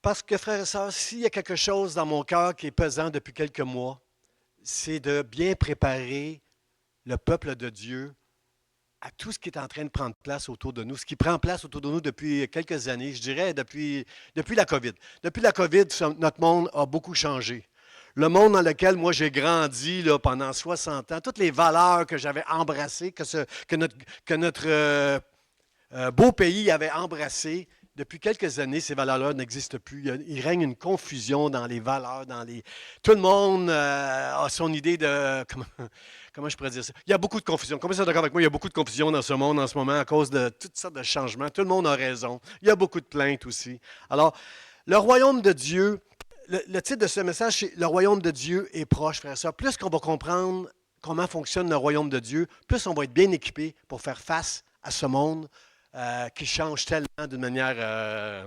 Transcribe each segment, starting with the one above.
Parce que, frères et sœurs, s'il y a quelque chose dans mon cœur qui est pesant depuis quelques mois, c'est de bien préparer le peuple de Dieu à tout ce qui est en train de prendre place autour de nous, ce qui prend place autour de nous depuis quelques années, je dirais depuis la COVID. Depuis la COVID, notre monde a beaucoup changé. Le monde dans lequel moi j'ai grandi là, pendant 60 ans, toutes les valeurs que j'avais embrassées, que notre beau pays avait embrassées, depuis quelques années, ces valeurs-là n'existent plus. Il règne une confusion dans les valeurs, Tout le monde a son idée de... Comment je pourrais dire ça? Il y a beaucoup de confusion. Combien sont d'accord avec moi? Il y a beaucoup de confusion dans ce monde en ce moment à cause de toutes sortes de changements. Tout le monde a raison. Il y a beaucoup de plaintes aussi. Alors, le royaume de Dieu, le titre de ce message, c'est Le royaume de Dieu est proche, frère et sœurs. Plus qu'on va comprendre comment fonctionne le royaume de Dieu, plus on va être bien équipé pour faire face à ce monde qui change tellement d'une manière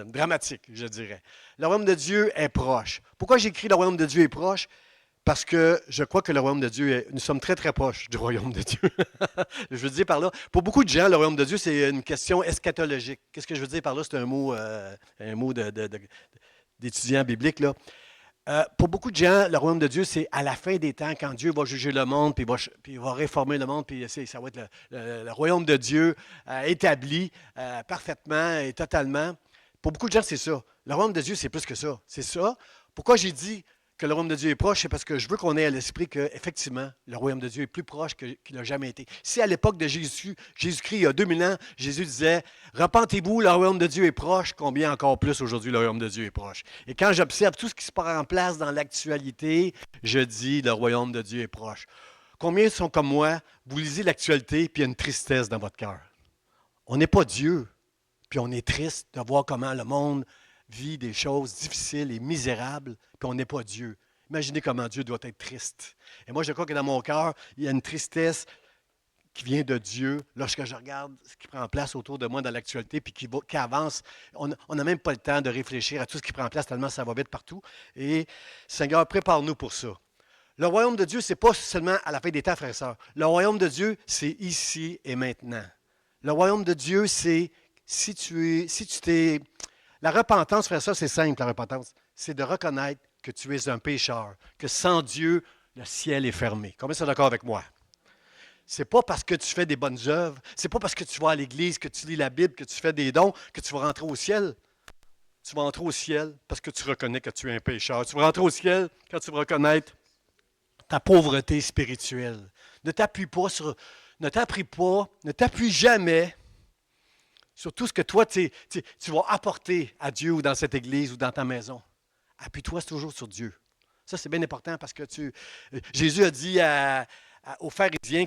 dramatique, je dirais. Le royaume de Dieu est proche. Pourquoi j'écris Le royaume de Dieu est proche? Parce que je crois que le royaume de Dieu, nous sommes très, très proches du royaume de Dieu. Je veux dire par là, pour beaucoup de gens, le royaume de Dieu, c'est une question eschatologique. Qu'est-ce que je veux dire par là? C'est un mot d'étudiant biblique, là. Pour beaucoup de gens, le royaume de Dieu, c'est à la fin des temps, quand Dieu va juger le monde, puis il va réformer le monde, puis ça va être le royaume de Dieu établi parfaitement et totalement. Pour beaucoup de gens, c'est ça. Le royaume de Dieu, c'est plus que ça. C'est ça. Pourquoi j'ai dit que le royaume de Dieu est proche, c'est parce que je veux qu'on ait à l'esprit qu'effectivement, le royaume de Dieu est plus proche qu'il n'a jamais été. Si à l'époque de Jésus-Christ, il y a 2000 ans, Jésus disait « Repentez-vous, le royaume de Dieu est proche », combien encore plus aujourd'hui le royaume de Dieu est proche. Et quand j'observe tout ce qui se passe en place dans l'actualité, je dis « Le royaume de Dieu est proche ». Combien sont comme moi, vous lisez l'actualité, puis il y a une tristesse dans votre cœur. On n'est pas Dieu, puis on est triste de voir comment le monde vit des choses difficiles et misérables, puis on n'est pas Dieu. Imaginez comment Dieu doit être triste. Et moi, je crois que dans mon cœur, il y a une tristesse qui vient de Dieu lorsque je regarde ce qui prend place autour de moi dans l'actualité, puis qui avance. On n'a même pas le temps de réfléchir à tout ce qui prend place, tellement ça va vite partout. Et Seigneur, prépare-nous pour ça. Le royaume de Dieu, ce n'est pas seulement à la fin des temps, frères et sœurs. Le royaume de Dieu, c'est ici et maintenant. Le royaume de Dieu, c'est si tu t'es... La repentance, frère, ça, c'est simple, la repentance. C'est de reconnaître que tu es un pécheur, que sans Dieu, le ciel est fermé. Combien sont d'accord avec moi? C'est pas parce que tu fais des bonnes œuvres, c'est pas parce que tu vas à l'église, que tu lis la Bible, que tu fais des dons, que tu vas rentrer au ciel. Tu vas entrer au ciel parce que tu reconnais que tu es un pécheur. Tu vas rentrer au ciel quand tu vas reconnaître ta pauvreté spirituelle. Ne t'appuie pas sur... Ne t'appuie jamais sur tout ce que toi, tu vas apporter à Dieu ou dans cette église ou dans ta maison. Appuie-toi toujours sur Dieu. Ça, c'est bien important parce que Jésus a dit aux pharisiens,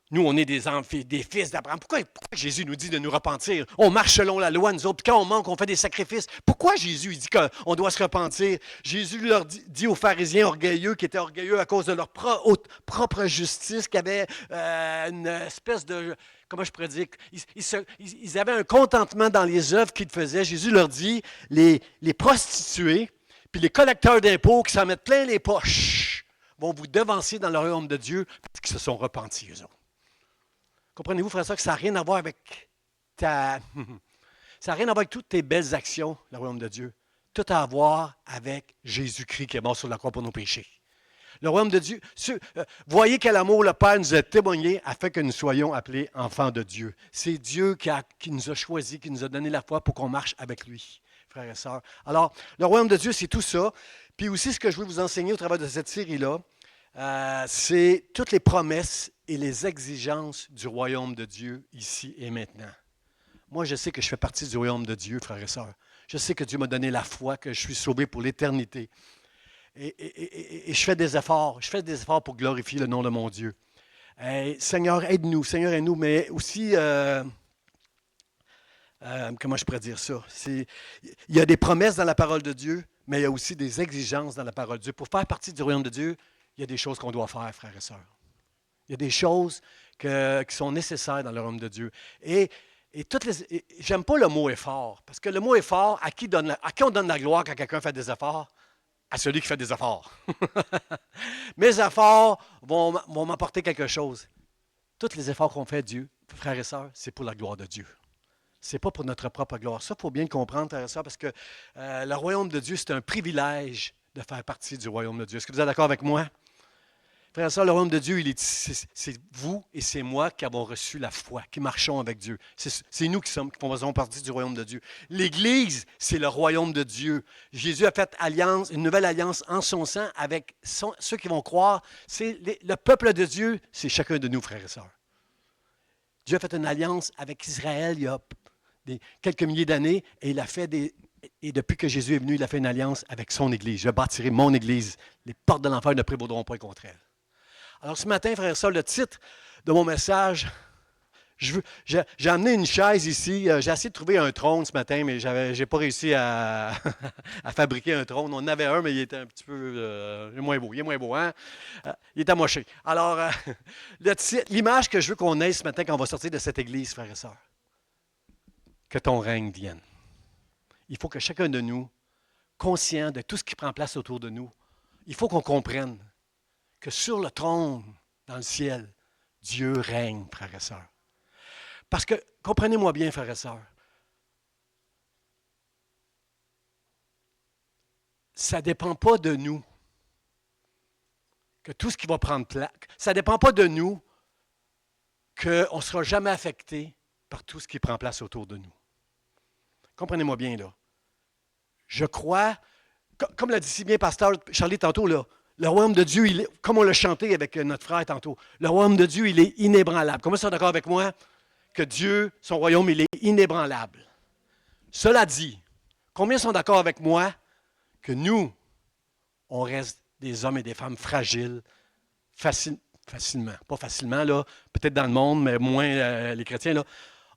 nous, on est des fils d'Abraham. Pourquoi Jésus nous dit de nous repentir? On marche selon la loi, nous autres, puis quand on manque, on fait des sacrifices. Pourquoi Jésus dit qu'on doit se repentir? Jésus leur dit aux pharisiens orgueilleux, qui étaient orgueilleux à cause de leur propre justice, qui avaient une espèce de... Comment je pourrais dire? Ils avaient un contentement dans les œuvres qu'ils faisaient. Jésus leur dit, les prostituées, puis les collecteurs d'impôts qui s'en mettent plein les poches vont vous devancer dans le royaume de Dieu parce qu'ils se sont repentis, eux autres. Comprenez-vous, frère, ça, que ça n'a rien à voir avec ça n'a rien à voir avec toutes tes belles actions, le royaume de Dieu. Tout à voir avec Jésus-Christ qui est mort sur la croix pour nos péchés. Le royaume de Dieu, voyez quel amour le Père nous a témoigné afin que nous soyons appelés enfants de Dieu. C'est Dieu qui nous a choisis, qui nous a donné la foi pour qu'on marche avec lui, frères et sœurs. Alors, le royaume de Dieu, c'est tout ça. Puis aussi, ce que je veux vous enseigner au travers de cette série-là, c'est toutes les promesses et les exigences du royaume de Dieu ici et maintenant. Moi, je sais que je fais partie du royaume de Dieu, frères et sœurs. Je sais que Dieu m'a donné la foi, que je suis sauvé pour l'éternité. Et je fais des efforts. Je fais des efforts pour glorifier le nom de mon Dieu. Seigneur, aide-nous. Seigneur, aide-nous. Mais aussi, comment je pourrais dire ça? Il y a des promesses dans la parole de Dieu, mais il y a aussi des exigences dans la parole de Dieu. Pour faire partie du royaume de Dieu, il y a des choses qu'on doit faire, frères et sœurs. Il y a des choses qui sont nécessaires dans le royaume de Dieu. J'aime pas le mot effort, parce que le mot effort, à qui on donne la gloire quand quelqu'un fait des efforts? À celui qui fait des efforts. Mes efforts vont m'apporter quelque chose. Tous les efforts qu'on fait, Dieu, frères et sœurs, c'est pour la gloire de Dieu. Ce n'est pas pour notre propre gloire. Ça, il faut bien le comprendre, frères et sœurs, parce que le royaume de Dieu, c'est un privilège de faire partie du royaume de Dieu. Est-ce que vous êtes d'accord avec moi? Frères et sœurs, le royaume de Dieu, c'est vous et c'est moi qui avons reçu la foi, qui marchons avec Dieu. C'est nous qui faisons partie du royaume de Dieu. L'Église, c'est le royaume de Dieu. Jésus a fait alliance, une nouvelle alliance en son sang avec ceux qui vont croire. Le peuple de Dieu, c'est chacun de nous, frères et sœurs. Dieu a fait une alliance avec Israël il y a quelques milliers d'années et et depuis que Jésus est venu, il a fait une alliance avec son Église. Je bâtirai mon Église. Les portes de l'enfer ne prévaudront pas contre elle. Alors ce matin, frères et sœurs, le titre de mon message, j'ai amené une chaise ici. J'ai essayé de trouver un trône ce matin, mais je n'ai pas réussi à fabriquer un trône. On en avait un, mais il était un petit peu moins beau. Il est moins beau, hein? Il est amoché. Alors, l'image que je veux qu'on ait ce matin quand on va sortir de cette église, frères et sœurs, que ton règne vienne. Il faut que chacun de nous, conscient de tout ce qui prend place autour de nous, il faut qu'on comprenne que sur le trône, dans le ciel, Dieu règne, frères et sœurs. Parce que, comprenez-moi bien, frères et sœurs, ça ne dépend pas de nous que tout ce qui va prendre place, ça ne dépend pas de nous qu'on ne sera jamais affecté par tout ce qui prend place autour de nous. Comprenez-moi bien, là. Je crois, comme l'a dit si bien pasteur Charlie tantôt, là, le royaume de Dieu, comme on l'a chanté avec notre frère tantôt, le royaume de Dieu, il est inébranlable. Comment sont d'accord avec moi que Dieu, son royaume, il est inébranlable? Cela dit, combien sont d'accord avec moi que nous, on reste des hommes et des femmes fragiles, facilement, pas facilement, là, peut-être dans le monde, mais moins les chrétiens, là,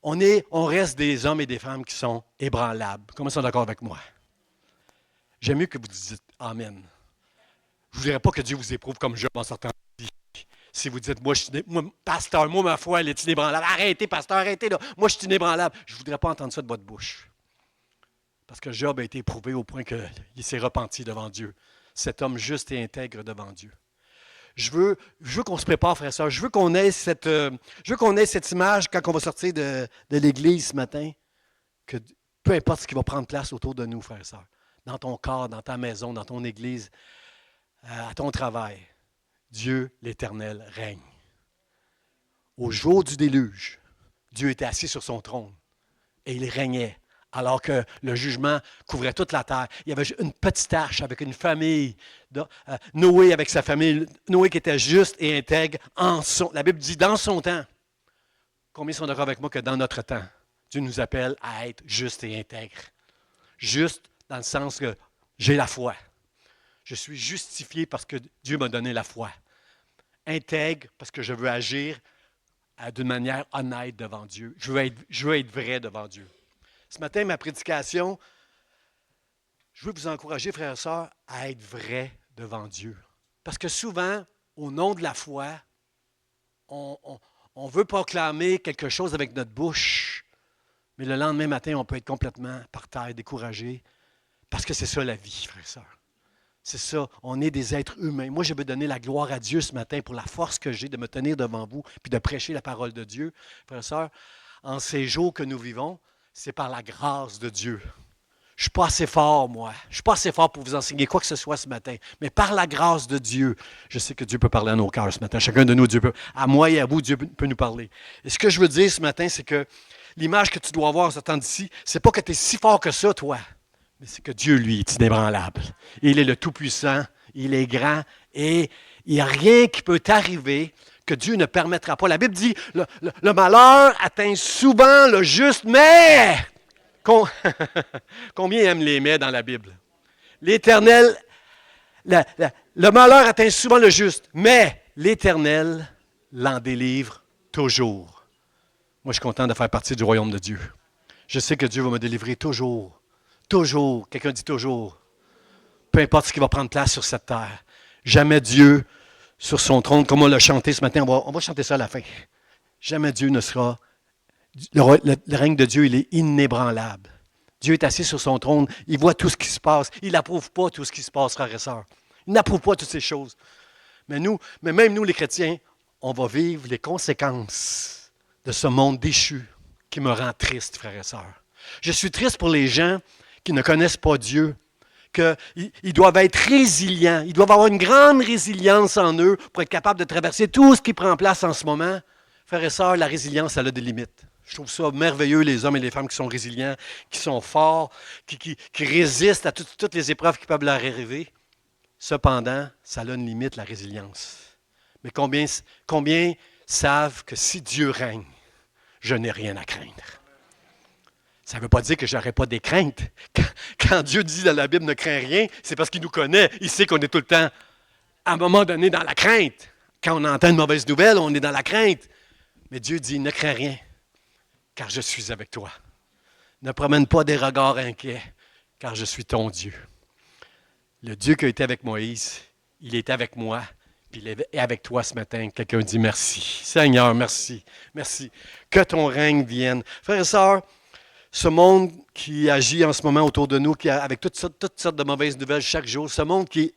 on reste des hommes et des femmes qui sont ébranlables. Combien sont d'accord avec moi? J'aime mieux que vous dites Amen. Je ne voudrais pas que Dieu vous éprouve comme Job en sortant de vie. Si vous dites, moi, pasteur, moi, ma foi, elle est inébranlable. Arrêtez, pasteur, arrêtez, là. Moi, je suis inébranlable. Je ne voudrais pas entendre ça de votre bouche. Parce que Job a été éprouvé au point qu'il s'est repenti devant Dieu. Cet homme juste et intègre devant Dieu. Je veux qu'on se prépare, frères et sœurs. Je veux qu'on ait cette image quand on va sortir de l'Église ce matin, que peu importe ce qui va prendre place autour de nous, frères et sœurs, dans ton corps, dans ta maison, dans ton Église, à ton travail, Dieu l'Éternel règne. Au jour du déluge, Dieu était assis sur son trône et il régnait alors que le jugement couvrait toute la terre. Il y avait une petite arche avec une famille, Noé avec sa famille, Noé qui était juste et intègre, la Bible dit dans son temps. Combien sont d'accord avec moi que dans notre temps, Dieu nous appelle à être juste et intègre? Juste dans le sens que j'ai la foi. Je suis justifié parce que Dieu m'a donné la foi. Intègre parce que je veux agir d'une manière honnête devant Dieu. Je veux être vrai devant Dieu. Ce matin, ma prédication, je veux vous encourager, frères et sœurs, à être vrai devant Dieu. Parce que souvent, au nom de la foi, on veut proclamer quelque chose avec notre bouche, mais le lendemain matin, on peut être complètement par terre, découragé, parce que c'est ça la vie, frères et sœurs. C'est ça, on est des êtres humains. Moi, je veux donner la gloire à Dieu ce matin pour la force que j'ai de me tenir devant vous puis de prêcher la parole de Dieu. Frères et sœurs, en ces jours que nous vivons, c'est par la grâce de Dieu. Je ne suis pas assez fort, moi. Je ne suis pas assez fort pour vous enseigner quoi que ce soit ce matin. Mais par la grâce de Dieu, je sais que Dieu peut parler à nos cœurs ce matin. Chacun de nous, à moi et à vous, Dieu peut nous parler. Et ce que je veux dire ce matin, c'est que l'image que tu dois avoir en sortant d'ici, ce n'est pas que tu es si fort que ça, toi. Mais c'est que Dieu, lui, est inébranlable. Il est le Tout-Puissant, il est grand, et il n'y a rien qui peut t'arriver que Dieu ne permettra pas. La Bible dit, le malheur atteint souvent le juste, mais... Combien aiment les mais dans la Bible? L'Éternel, le malheur atteint souvent le juste, mais l'Éternel l'en délivre toujours. Moi, je suis content de faire partie du royaume de Dieu. Je sais que Dieu va me délivrer toujours. Toujours, quelqu'un dit toujours, peu importe ce qui va prendre place sur cette terre. Jamais Dieu, sur son trône, comme on l'a chanté ce matin, on va chanter ça à la fin. Jamais Dieu ne sera... Le règne de Dieu, il est inébranlable. Dieu est assis sur son trône, il voit tout ce qui se passe. Il n'approuve pas tout ce qui se passe, frères et sœurs. Il n'approuve pas toutes ces choses. Mais même nous, les chrétiens, on va vivre les conséquences de ce monde déchu. qui me rend triste, frères et sœurs. Je suis triste pour les gens qui ne connaissent pas Dieu, qu'ils doivent être résilients, ils doivent avoir une grande résilience en eux pour être capables de traverser tout ce qui prend place en ce moment. Frères et sœurs, la résilience, elle a des limites. Je trouve ça merveilleux, les hommes et les femmes qui sont résilients, qui sont forts, qui résistent à toutes les épreuves qui peuvent leur arriver. Cependant, ça a une limite, la résilience. Mais combien savent que si Dieu règne, je n'ai rien à craindre? Ça ne veut pas dire que je n'aurai pas des craintes. Quand Dieu dit dans la Bible ne crains rien, c'est parce qu'il nous connaît. Il sait qu'on est tout le temps, à un moment donné, dans la crainte. Quand on entend une mauvaise nouvelle, on est dans la crainte. Mais Dieu dit ne crains rien, car je suis avec toi. Ne promène pas des regards inquiets, car je suis ton Dieu. Le Dieu qui a été avec Moïse, il est avec moi, puis il est avec toi ce matin. Quelqu'un dit merci. Seigneur, merci. Merci. Que ton règne vienne. Frères et sœurs, ce monde qui agit en ce moment autour de nous, avec toutes sortes de mauvaises nouvelles chaque jour, ce monde qui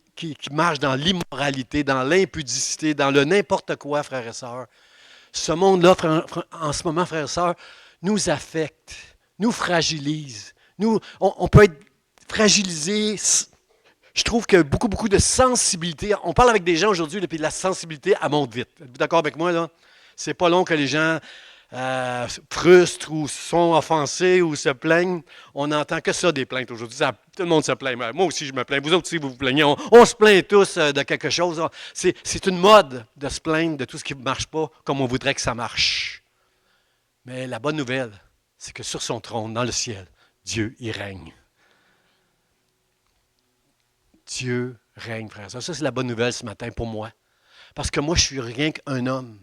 marche dans l'immoralité, dans l'impudicité, dans le n'importe quoi, frères et sœurs, ce monde-là, en ce moment, frères et sœurs, nous affecte, nous fragilise. On peut être fragilisé. Je trouve que beaucoup de sensibilité. On parle avec des gens aujourd'hui, puis la sensibilité, elle monte vite. Êtes-vous d'accord avec moi, là? C'est pas long que les gens frustrent ou sont offensés ou se plaignent. On n'entend que ça des plaintes aujourd'hui. Tout le monde se plaint. Moi aussi, je me plains. Vous autres aussi, vous vous plaignez. On se plaint tous de quelque chose. C'est une mode de se plaindre de tout ce qui ne marche pas comme on voudrait que ça marche. Mais la bonne nouvelle, c'est que sur son trône, dans le ciel, Dieu y règne. Dieu règne, frère. Ça, c'est la bonne nouvelle ce matin pour moi. Parce que moi, je suis rien qu'un homme.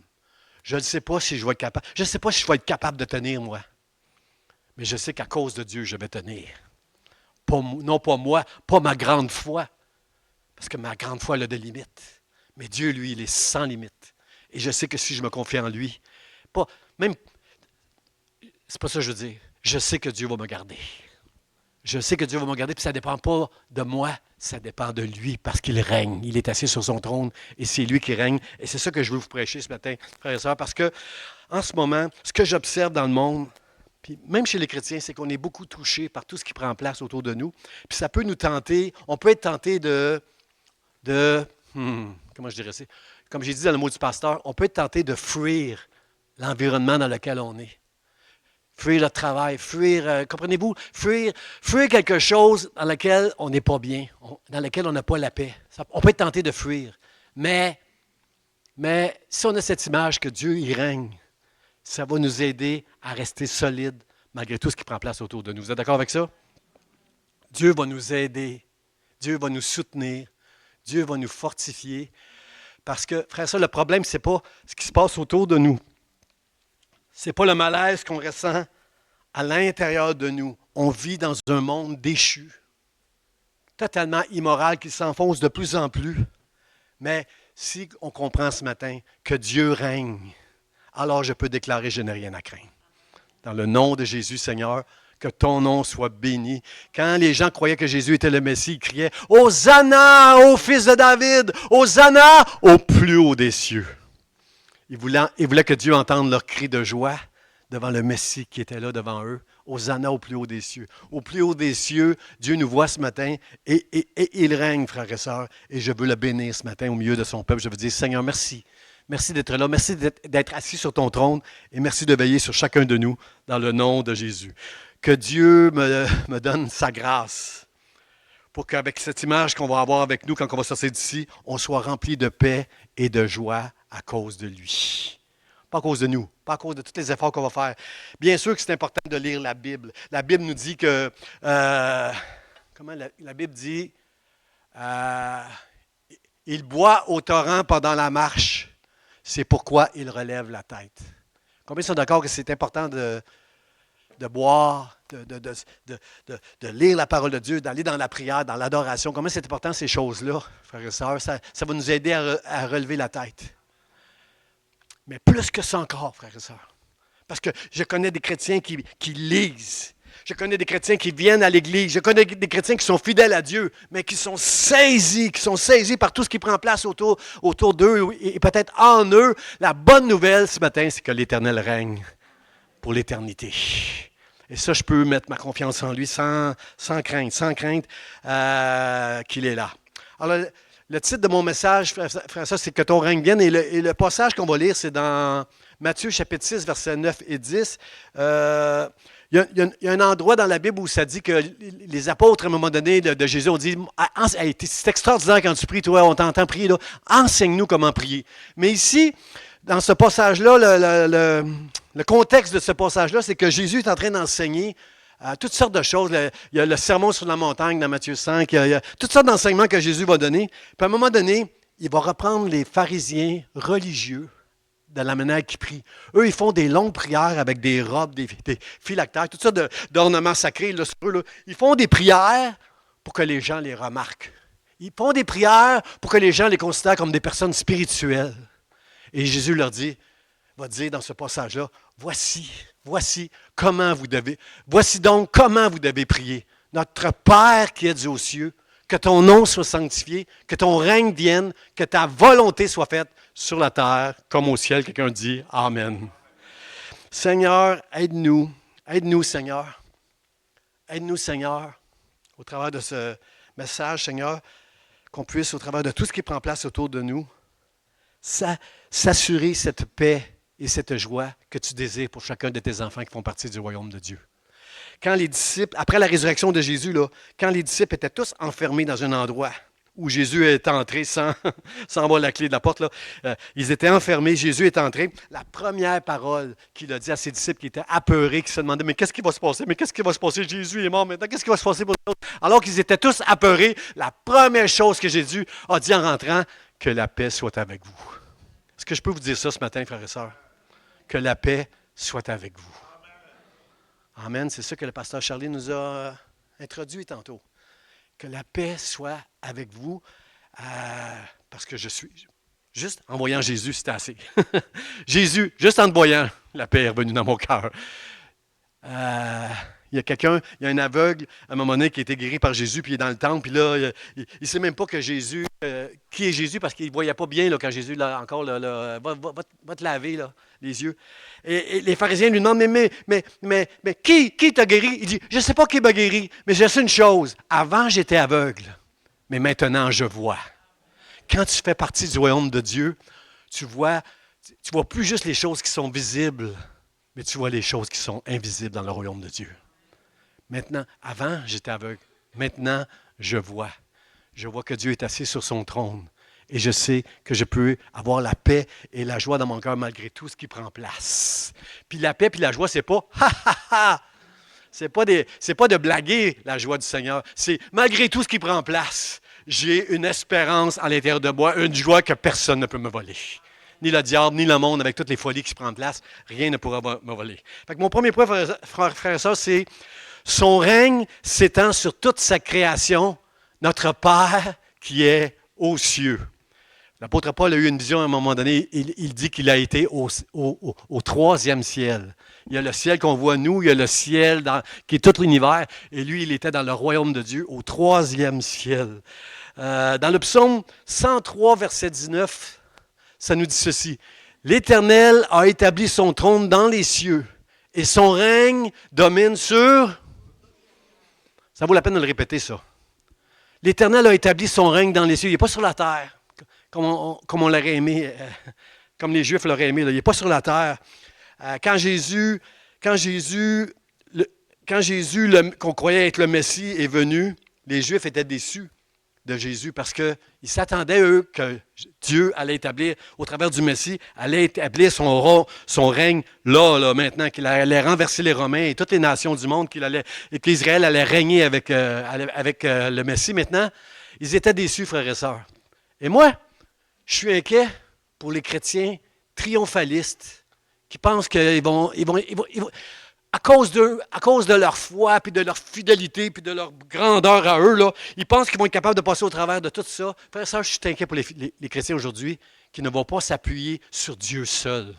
Je ne sais pas si je vais être capable. Je ne sais pas si je vais être capable de tenir, moi. Mais je sais qu'à cause de Dieu, je vais tenir. Non pas moi, pas ma grande foi. Parce que ma grande foi, elle a des limites. Mais Dieu, lui, il est sans limite. Et je sais que si je me confie en lui, c'est pas ça que je veux dire. Je sais que Dieu va me garder. Je sais que Dieu va me garder, puis ça ne dépend pas de moi, ça dépend de lui, parce qu'il règne. Il est assis sur son trône, et c'est lui qui règne. Et c'est ça que je veux vous prêcher ce matin, frères et sœurs, parce que en ce moment, ce que j'observe dans le monde, puis même chez les chrétiens, c'est qu'on est beaucoup touchés par tout ce qui prend place autour de nous. Puis ça peut nous tenter, on peut être tenté comment je dirais ça? Comme j'ai dit dans le mot du pasteur, on peut être tenté de fuir l'environnement dans lequel on est. Fuir le travail, comprenez-vous, fuir quelque chose dans lequel on n'est pas bien, dans lequel on n'a pas la paix. On peut être tenté de fuir. Mais si on a cette image que Dieu y règne, ça va nous aider à rester solides malgré tout ce qui prend place autour de nous. Vous êtes d'accord avec ça? Dieu va nous aider. Dieu va nous soutenir. Dieu va nous fortifier. Parce que, frère, ça, le problème, ce n'est pas ce qui se passe autour de nous. Ce n'est pas le malaise qu'on ressent à l'intérieur de nous. On vit dans un monde déchu, totalement immoral, qui s'enfonce de plus en plus. Mais si on comprend ce matin que Dieu règne, alors je peux déclarer, je n'ai rien à craindre. Dans le nom de Jésus, Seigneur, que ton nom soit béni. Quand les gens croyaient que Jésus était le Messie, ils criaient « Hosanna au fils de David! Hosanna au plus haut des cieux! » Ils voulaient que Dieu entende leur cri de joie devant le Messie qui était là devant eux. Hosanna au plus haut des cieux. Au plus haut des cieux, Dieu nous voit ce matin et il règne, frères et sœurs. Et je veux le bénir ce matin au milieu de son peuple. Je veux dire, Seigneur, merci. Merci d'être là. Merci d'être assis sur ton trône et merci de veiller sur chacun de nous dans le nom de Jésus. Que Dieu me donne sa grâce pour qu'avec cette image qu'on va avoir avec nous quand on va sortir d'ici, on soit rempli de paix et de joie à cause de lui. Pas à cause de nous, pas à cause de tous les efforts qu'on va faire. Bien sûr que c'est important de lire la Bible. La Bible nous dit que, comment la Bible dit, il boit au torrent pendant la marche, c'est pourquoi il relève la tête. Combien sont d'accord que c'est important de boire, de lire la parole de Dieu, d'aller dans la prière, dans l'adoration. Combien c'est important ces choses-là, frères et sœurs? Ça va nous aider à relever la tête. Mais plus que ça encore, frères et sœurs. Parce que je connais des chrétiens qui lisent. Je connais des chrétiens qui viennent à l'Église. Je connais des chrétiens qui sont fidèles à Dieu, mais qui sont saisis par tout ce qui prend place autour d'eux et peut-être en eux. La bonne nouvelle ce matin, c'est que l'Éternel règne. pour l'éternité. Et ça, je peux mettre ma confiance en lui sans crainte qu'il est là. Alors, le titre de mon message, frère, ça, c'est que ton règne vienne. Et le passage qu'on va lire, c'est dans Matthieu chapitre 6, versets 9 et 10. Il y a un endroit dans la Bible où ça dit que les apôtres, à un moment donné, de Jésus, ont dit hey, c'est extraordinaire quand tu pries, toi, on t'entend prier, là. Enseigne-nous comment prier. Mais ici, dans ce passage-là, le contexte de ce passage-là, c'est que Jésus est en train d'enseigner toutes sortes de choses. Il y a le sermon sur la montagne dans Matthieu 5. Il y a toutes sortes d'enseignements que Jésus va donner. Puis à un moment donné, il va reprendre les pharisiens religieux de la manière qu'ils prient. Eux, ils font des longues prières avec des robes, des phylactères, toutes sortes d'ornements sacrés là, sur eux, là. Ils font des prières pour que les gens les remarquent. Ils font des prières pour que les gens les considèrent comme des personnes spirituelles. Et Jésus leur va dire dans ce passage-là, voici donc comment vous devez prier. Notre Père qui es aux cieux, que ton nom soit sanctifié, que ton règne vienne, que ta volonté soit faite sur la terre comme au ciel. Quelqu'un dit Amen. Seigneur, aide-nous, Seigneur. Aide-nous, Seigneur, au travers de ce message, Seigneur, qu'on puisse, au travers de tout ce qui prend place autour de nous, s'assurer cette paix et cette joie que tu désires pour chacun de tes enfants qui font partie du royaume de Dieu. Quand les disciples, après la résurrection de Jésus, là, quand les disciples étaient tous enfermés dans un endroit où Jésus est entré sans avoir la clé de la porte, là, ils étaient enfermés, Jésus est entré. La première parole qu'il a dit à ses disciples qui étaient apeurés, qui se demandaient, mais qu'est-ce qui va se passer? Mais qu'est-ce qui va se passer? Jésus est mort maintenant, qu'est-ce qui va se passer pour nous autres? Alors qu'ils étaient tous apeurés, la première chose que Jésus a dit en rentrant, que la paix soit avec vous. Est-ce que je peux vous dire ça ce matin, frères et sœurs? Que la paix soit avec vous. Amen. C'est ça que le pasteur Charlie nous a introduit tantôt. Que la paix soit avec vous, parce que je suis... Juste en voyant Jésus, c'était assez. Jésus, juste en te voyant, la paix est revenue dans mon cœur. Il y a un aveugle, à un moment donné, qui a été guéri par Jésus, puis il est dans le temple, puis là, il ne sait même pas que Jésus, qui est Jésus, parce qu'il ne voyait pas bien là, quand Jésus, là, encore, va te laver là, les yeux. Et les pharisiens lui demandent, mais qui t'a guéri? Il dit, je ne sais pas qui m'a guéri, mais je sais une chose, avant j'étais aveugle, mais maintenant je vois. Quand tu fais partie du royaume de Dieu, tu vois plus juste les choses qui sont visibles, mais tu vois les choses qui sont invisibles dans le royaume de Dieu. Maintenant, avant, j'étais aveugle. Maintenant, je vois. Je vois que Dieu est assis sur son trône. Et je sais que je peux avoir la paix et la joie dans mon cœur malgré tout ce qui prend place. Puis la paix puis la joie, c'est pas « ha ha ha ». C'est pas de blaguer la joie du Seigneur. C'est malgré tout ce qui prend place, j'ai une espérance à l'intérieur de moi, une joie que personne ne peut me voler. Ni le diable, ni le monde, avec toutes les folies qui se prennent place, rien ne pourra me voler. Fait que mon premier point, frère et sœurs, c'est son règne s'étend sur toute sa création, notre Père qui est aux cieux. L'apôtre Paul a eu une vision à un moment donné, il dit qu'il a été au troisième ciel. Il y a le ciel qu'on voit nous, il y a le ciel qui est tout l'univers, et lui, il était dans le royaume de Dieu, au troisième ciel. Dans le psaume 103, verset 19, ça nous dit ceci. « L'Éternel a établi son trône dans les cieux, et son règne domine sur... » Ça vaut la peine de le répéter, ça. « L'Éternel a établi son règne dans les cieux. » Il n'est pas sur la terre, comme on l'aurait aimé, comme les Juifs l'auraient aimé. Là. Il n'est pas sur la terre. Quand Jésus, qu'on croyait être le Messie, est venu, les Juifs étaient déçus de Jésus parce qu'ils s'attendaient, eux, que Dieu allait établir, au travers du Messie, allait établir son règne là, maintenant, qu'il allait renverser les Romains et toutes les nations du monde, et qu'Israël allait régner avec le Messie. Maintenant, ils étaient déçus, frères et sœurs. Et moi, je suis inquiet pour les chrétiens triomphalistes qui pensent qu'ils vont à cause de leur foi, puis de leur fidélité, puis de leur grandeur à eux, là, ils pensent qu'ils vont être capables de passer au travers de tout ça. Frère et sœur, je suis inquiet pour les chrétiens aujourd'hui qui ne vont pas s'appuyer sur Dieu seul.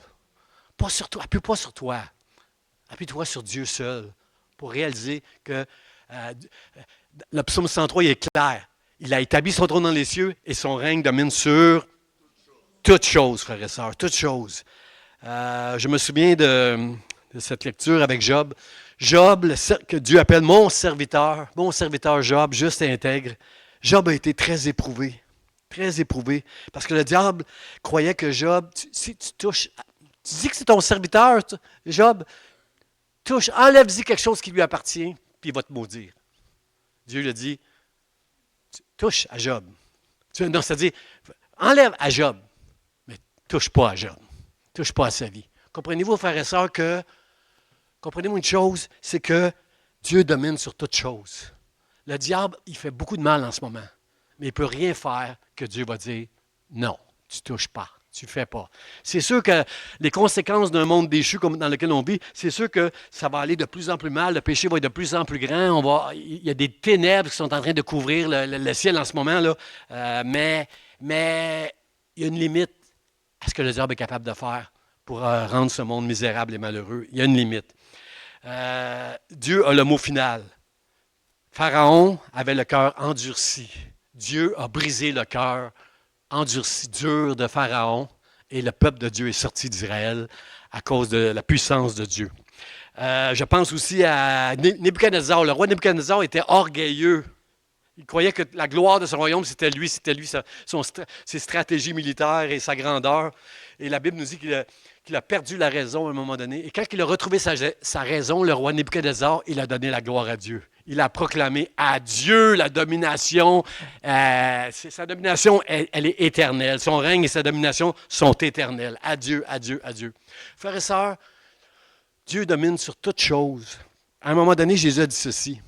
Pas sur toi, appuie pas sur toi. Appuie-toi sur Dieu seul pour réaliser que le psaume 103 il est clair. Il a établi son trône dans les cieux et son règne domine sur toutes choses, frères et sœurs, toutes choses. Je me souviens de cette lecture avec Job. Job, que Dieu appelle mon serviteur Job, juste et intègre. Job a été très éprouvé, parce que le diable croyait que Job, si tu touches, tu dis que c'est ton serviteur, Job, touche, enlève-y quelque chose qui lui appartient, puis il va te maudire. Dieu lui a dit, touche à Job. Non, c'est-à-dire, enlève à Job, mais touche pas à Job. Touche pas à sa vie. Comprenez-vous, frères et sœurs, comprenez-vous une chose, c'est que Dieu domine sur toute chose. Le diable, il fait beaucoup de mal en ce moment, mais il ne peut rien faire que Dieu va dire, non, tu ne touches pas. Tu ne fais pas. C'est sûr que les conséquences d'un monde déchu comme dans lequel on vit, c'est sûr que ça va aller de plus en plus mal, le péché va être de plus en plus grand, il y a des ténèbres qui sont en train de couvrir le ciel en ce moment, là. Mais il y a une limite à ce que le diable est capable de faire pour rendre ce monde misérable et malheureux. Il y a une limite. Dieu a le mot final. Pharaon avait le cœur endurci. Dieu a brisé le cœur endurci, dur de Pharaon, et le peuple de Dieu est sorti d'Israël à cause de la puissance de Dieu. Je pense aussi à Nebuchadnezzar. Le roi Nebuchadnezzar était orgueilleux. Il croyait que la gloire de son royaume, c'était lui, ses stratégies militaires et sa grandeur. Et la Bible nous dit qu'il a perdu la raison à un moment donné. Et quand il a retrouvé sa raison, le roi Nebuchadnezzar, il a donné la gloire à Dieu. Il a proclamé à Dieu la domination. Sa domination, elle est éternelle. Son règne et sa domination sont éternelles. À Dieu, à Dieu, à Dieu. Frères et sœurs, Dieu domine sur toutes choses. À un moment donné, Jésus a dit ceci.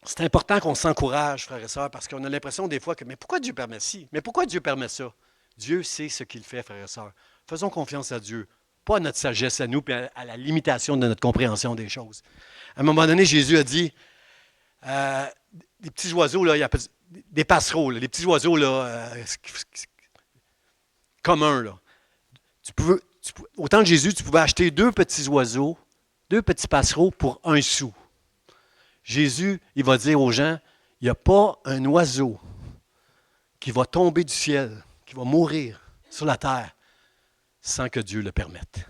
C'est important qu'on s'encourage, frères et sœurs, parce qu'on a l'impression des fois que, mais pourquoi Dieu permet ci? Mais pourquoi Dieu permet ça? Dieu sait ce qu'il fait, frères et sœurs. Faisons confiance à Dieu, pas à notre sagesse à nous, puis à la limitation de notre compréhension des choses. À un moment donné, Jésus a dit, des petits oiseaux, là, des passereaux, là, des petits oiseaux là, communs. Là. Au temps de Jésus, tu pouvais acheter 2 petits oiseaux, 2 petits passereaux pour 1 sou. Jésus, il va dire aux gens, il n'y a pas un oiseau qui va tomber du ciel, qui va mourir sur la terre, sans que Dieu le permette.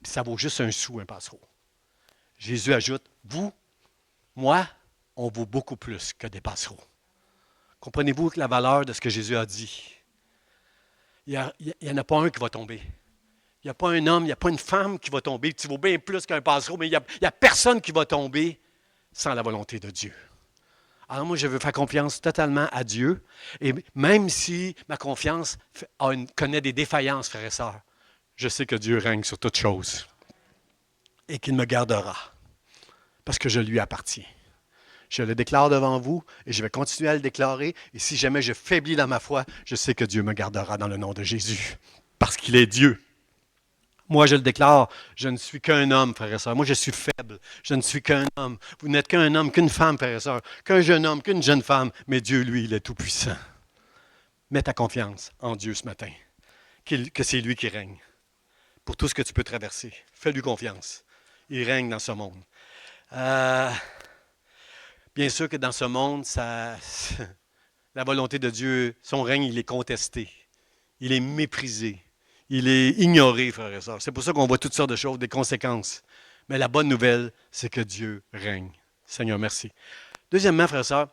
Puis ça vaut juste 1 sou, un passereau. Jésus ajoute, vous, moi, on vaut beaucoup plus que des passereaux. Comprenez-vous la valeur de ce que Jésus a dit? Il n'y en a pas un qui va tomber. Il n'y a pas un homme, il n'y a pas une femme qui va tomber. Tu vaux bien plus qu'un passereau, mais il n'y a personne qui va tomber sans la volonté de Dieu. Alors moi, je veux faire confiance totalement à Dieu. Et même si ma confiance connaît des défaillances, frères et sœurs, je sais que Dieu règne sur toutes choses et qu'il me gardera parce que je lui appartiens. Je le déclare devant vous et je vais continuer à le déclarer. Et si jamais je faiblis dans ma foi, je sais que Dieu me gardera dans le nom de Jésus parce qu'il est Dieu. Moi, je le déclare, je ne suis qu'un homme, frères et sœurs. Moi, je suis faible. Je ne suis qu'un homme. Vous n'êtes qu'un homme, qu'une femme, frères et sœurs. Qu'un jeune homme, qu'une jeune femme. Mais Dieu, lui, il est tout-puissant. Mets ta confiance en Dieu ce matin. Que c'est lui qui règne. Pour tout ce que tu peux traverser. Fais-lui confiance. Il règne dans ce monde. Bien sûr que dans ce monde, la volonté de Dieu, son règne, il est contesté. Il est méprisé. Il est ignoré, frères et sœurs. C'est pour ça qu'on voit toutes sortes de choses, des conséquences. Mais la bonne nouvelle, c'est que Dieu règne. Seigneur, merci. Deuxièmement, frères et sœurs,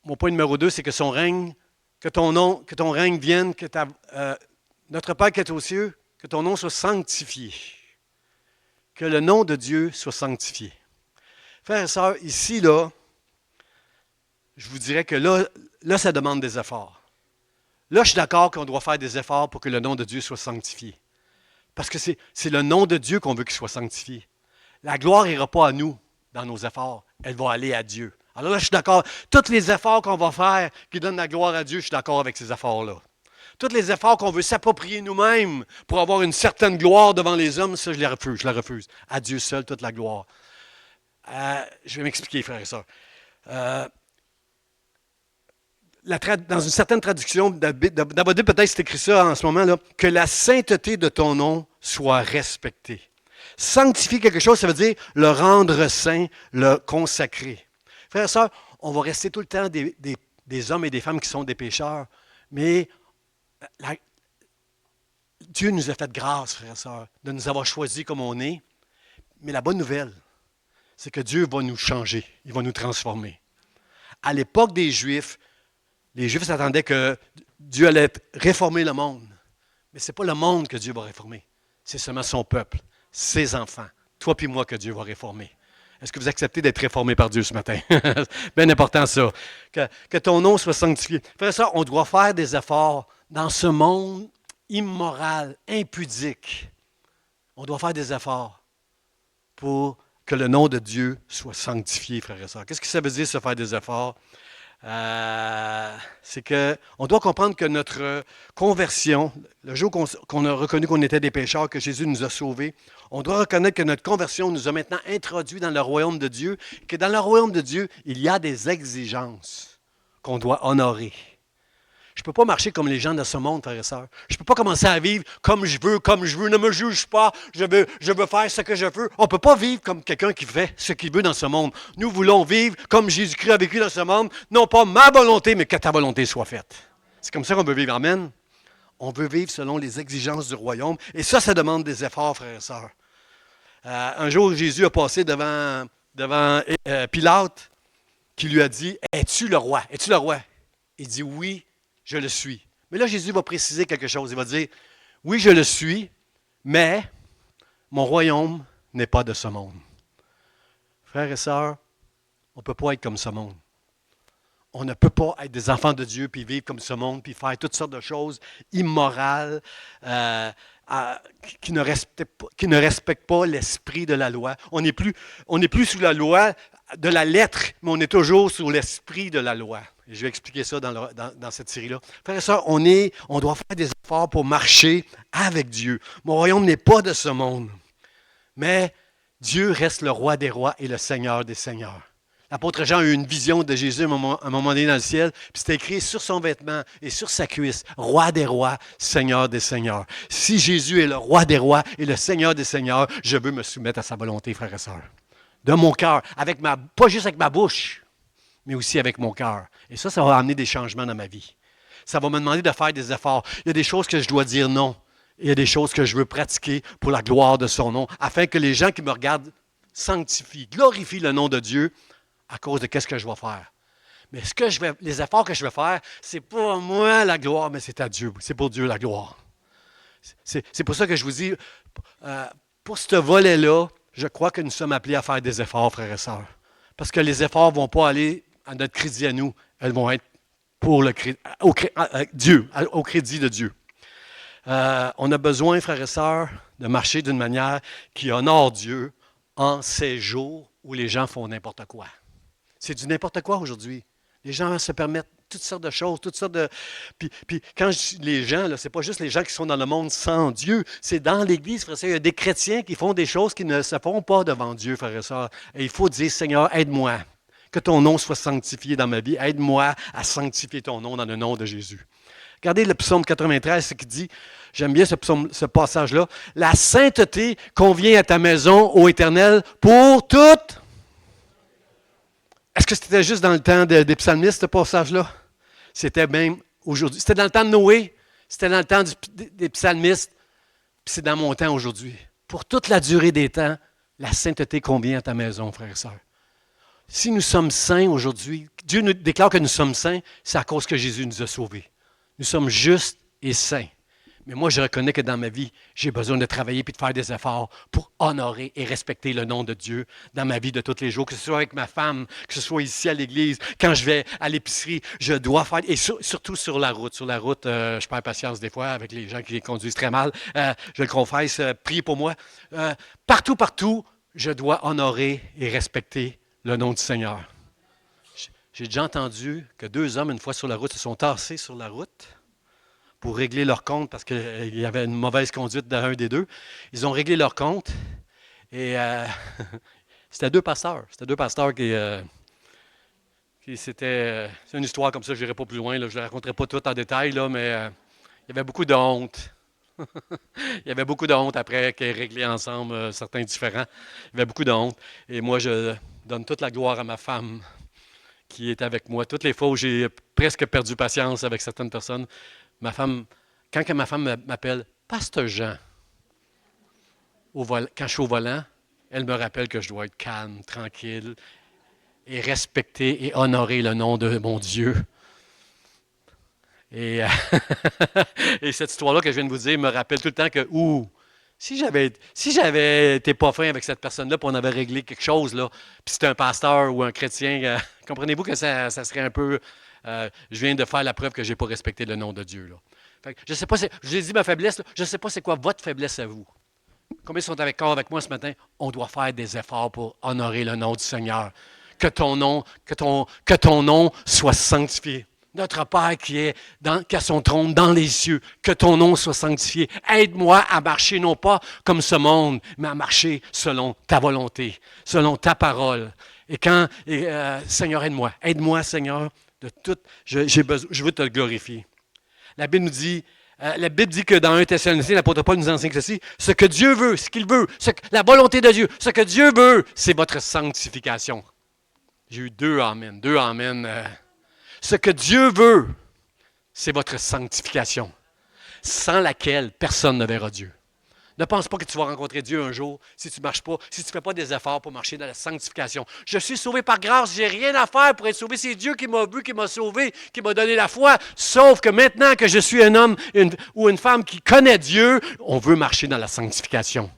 mon point numéro 2, c'est que son règne, que ton règne vienne, que notre Père qui est aux cieux, que ton nom soit sanctifié. Que le nom de Dieu soit sanctifié. Frères et sœurs, ici, là, je vous dirais que là, ça demande des efforts. Là, je suis d'accord qu'on doit faire des efforts pour que le nom de Dieu soit sanctifié. Parce que c'est le nom de Dieu qu'on veut qu'il soit sanctifié. La gloire n'ira pas à nous dans nos efforts. Elle va aller à Dieu. Alors là, je suis d'accord. Tous les efforts qu'on va faire qui donnent la gloire à Dieu, je suis d'accord avec ces efforts-là. Tous les efforts qu'on veut s'approprier nous-mêmes pour avoir une certaine gloire devant les hommes, ça, je la refuse. À Dieu seul, toute la gloire. Je vais m'expliquer, frères et sœurs. Dans une certaine traduction, dans votre Bible, peut-être c'est écrit ça en ce moment, là, que la sainteté de ton nom soit respectée. Sanctifier quelque chose, ça veut dire le rendre saint, le consacrer. Frères et sœurs, on va rester tout le temps des hommes et des femmes qui sont des pécheurs, mais Dieu nous a fait grâce, frères et sœurs, de nous avoir choisis comme on est. Mais la bonne nouvelle, c'est que Dieu va nous changer, il va nous transformer. À l'époque des Juifs, les Juifs s'attendaient que Dieu allait réformer le monde. Mais ce n'est pas le monde que Dieu va réformer. C'est seulement son peuple, ses enfants, toi puis moi que Dieu va réformer. Est-ce que vous acceptez d'être réformé par Dieu ce matin? Bien important ça. Que ton nom soit sanctifié. Frère ça, on doit faire des efforts dans ce monde immoral, impudique. On doit faire des efforts pour que le nom de Dieu soit sanctifié, frères et sœurs. Qu'est-ce que ça veut dire, se faire des efforts? C'est qu'on doit comprendre que notre conversion, le jour qu'on a reconnu qu'on était des pécheurs, que Jésus nous a sauvés, on doit reconnaître que notre conversion nous a maintenant introduits dans le royaume de Dieu, que dans le royaume de Dieu, il y a des exigences qu'on doit honorer. Je ne peux pas marcher comme les gens de ce monde, frères et sœurs. Je ne peux pas commencer à vivre comme je veux, ne me juge pas, je veux faire ce que je veux. On ne peut pas vivre comme quelqu'un qui fait ce qu'il veut dans ce monde. Nous voulons vivre comme Jésus-Christ a vécu dans ce monde, non pas ma volonté, mais que ta volonté soit faite. C'est comme ça qu'on veut vivre, amen. On veut vivre selon les exigences du royaume, et ça demande des efforts, frères et sœurs. Un jour, Jésus a passé devant Pilate, qui lui a dit, « Es-tu le roi? Es-tu le roi? » Il dit, « Oui. » Je le suis. Mais là, Jésus va préciser quelque chose. Il va dire, oui, je le suis, mais mon royaume n'est pas de ce monde. Frères et sœurs, on ne peut pas être comme ce monde. On ne peut pas être des enfants de Dieu, puis vivre comme ce monde, puis faire toutes sortes de choses immorales, qui ne respectent pas l'esprit de la loi. On n'est plus sous la loi de la lettre, mais on est toujours sous l'esprit de la loi. Et je vais expliquer ça dans cette série-là. Frères et sœurs, on doit faire des efforts pour marcher avec Dieu. Mon royaume n'est pas de ce monde, mais Dieu reste le roi des rois et le Seigneur des seigneurs. L'apôtre Jean a eu une vision de Jésus à un moment donné dans le ciel, puis c'était écrit sur son vêtement et sur sa cuisse, roi des rois, Seigneur des seigneurs. Si Jésus est le roi des rois et le Seigneur des seigneurs, je veux me soumettre à sa volonté, frères et sœurs. De mon cœur, pas juste avec ma bouche, mais aussi avec mon cœur. Et ça va amener des changements dans ma vie. Ça va me demander de faire des efforts. Il y a des choses que je dois dire non. Il y a des choses que je veux pratiquer pour la gloire de son nom, afin que les gens qui me regardent sanctifient, glorifient le nom de Dieu à cause de ce que je vais faire. Mais les efforts que je vais faire, c'est pas moi la gloire, mais c'est à Dieu. C'est pour Dieu la gloire. C'est pour ça que je vous dis, pour ce volet-là, je crois que nous sommes appelés à faire des efforts, frères et sœurs. Parce que les efforts ne vont pas aller à notre crédit à nous, elles vont être pour au crédit de Dieu. On a besoin, frères et sœurs, de marcher d'une manière qui honore Dieu en ces jours où les gens font n'importe quoi. C'est du n'importe quoi aujourd'hui. Les gens se permettent toutes sortes de choses, toutes sortes de... Puis quand je dis les gens, ce n'est pas juste les gens qui sont dans le monde sans Dieu, c'est dans l'Église, frère et sœurs. Il y a des chrétiens qui font des choses qui ne se font pas devant Dieu, frère et sœurs. Et il faut dire, Seigneur, aide-moi. Que ton nom soit sanctifié dans ma vie. Aide-moi à sanctifier ton nom dans le nom de Jésus. Regardez le psaume 93, ce qui dit, j'aime bien ce passage-là, « La sainteté convient à ta maison, ô Éternel, pour toute... » Est-ce que c'était juste dans le temps des psalmistes, ce passage-là? C'était même aujourd'hui. C'était dans le temps de Noé, c'était dans le temps des psalmistes, puis c'est dans mon temps aujourd'hui. Pour toute la durée des temps, la sainteté convient à ta maison, frères et sœurs. Si nous sommes saints aujourd'hui, Dieu nous déclare que nous sommes saints, c'est à cause que Jésus nous a sauvés. Nous sommes justes et saints. Mais moi, je reconnais que dans ma vie, j'ai besoin de travailler et de faire des efforts pour honorer et respecter le nom de Dieu dans ma vie de tous les jours, que ce soit avec ma femme, que ce soit ici à l'église, quand je vais à l'épicerie, je dois faire, et surtout sur la route. Sur la route, je perds patience des fois avec les gens qui conduisent très mal. Je le confesse, priez pour moi. Partout, je dois honorer et respecter le nom du Seigneur. J'ai déjà entendu que 2 hommes, une fois sur la route, se sont tassés sur la route pour régler leur compte parce qu'il y avait une mauvaise conduite d'un des deux. Ils ont réglé leur compte et c'était 2 pasteurs. C'était 2 pasteurs qui c'était... c'est une histoire comme ça, je n'irai pas plus loin, là, je ne la raconterai pas toute en détail, là, mais il y avait beaucoup de honte. Il y avait beaucoup de honte après qu'ils aient réglé ensemble certains différends. Il y avait beaucoup de honte. Et moi, je donne toute la gloire à ma femme qui est avec moi. Toutes les fois où j'ai presque perdu patience avec certaines personnes, quand ma femme m'appelle, Pasteur Jean, quand je suis au volant, elle me rappelle que je dois être calme, tranquille et respecter et honorer le nom de mon Dieu. Et, et cette histoire-là que je viens de vous dire me rappelle tout le temps que, si j'avais été pas fin avec cette personne-là, puis on avait réglé quelque chose, là, puis c'était un pasteur ou un chrétien, comprenez-vous que ça serait un peu, je viens de faire la preuve que je n'ai pas respecté le nom de Dieu. Là. Fait que je sais pas, je vous ai dit ma faiblesse, là, je ne sais pas c'est quoi votre faiblesse à vous. Combien sont avec moi ce matin? On doit faire des efforts pour honorer le nom du Seigneur. Que ton nom soit sanctifié. Notre Père qui a son trône dans les cieux, que ton nom soit sanctifié. Aide-moi à marcher non pas comme ce monde, mais à marcher selon ta volonté, selon ta parole. Seigneur, aide-moi. Aide-moi, Seigneur, de tout. Je veux te glorifier. La Bible dit que dans 1 Thessaloniciens, l'apôtre Paul nous enseigne ceci, ce que Dieu veut, ce qu'il veut, la volonté de Dieu, ce que Dieu veut, c'est votre sanctification. J'ai eu deux amen. Ce que Dieu veut, c'est votre sanctification, sans laquelle personne ne verra Dieu. Ne pense pas que tu vas rencontrer Dieu un jour si tu ne marches pas, si tu ne fais pas des efforts pour marcher dans la sanctification. Je suis sauvé par grâce, je n'ai rien à faire pour être sauvé. C'est Dieu qui m'a vu, qui m'a sauvé, qui m'a donné la foi. Sauf que maintenant que je suis un homme ou une femme qui connaît Dieu, on veut marcher dans la sanctification.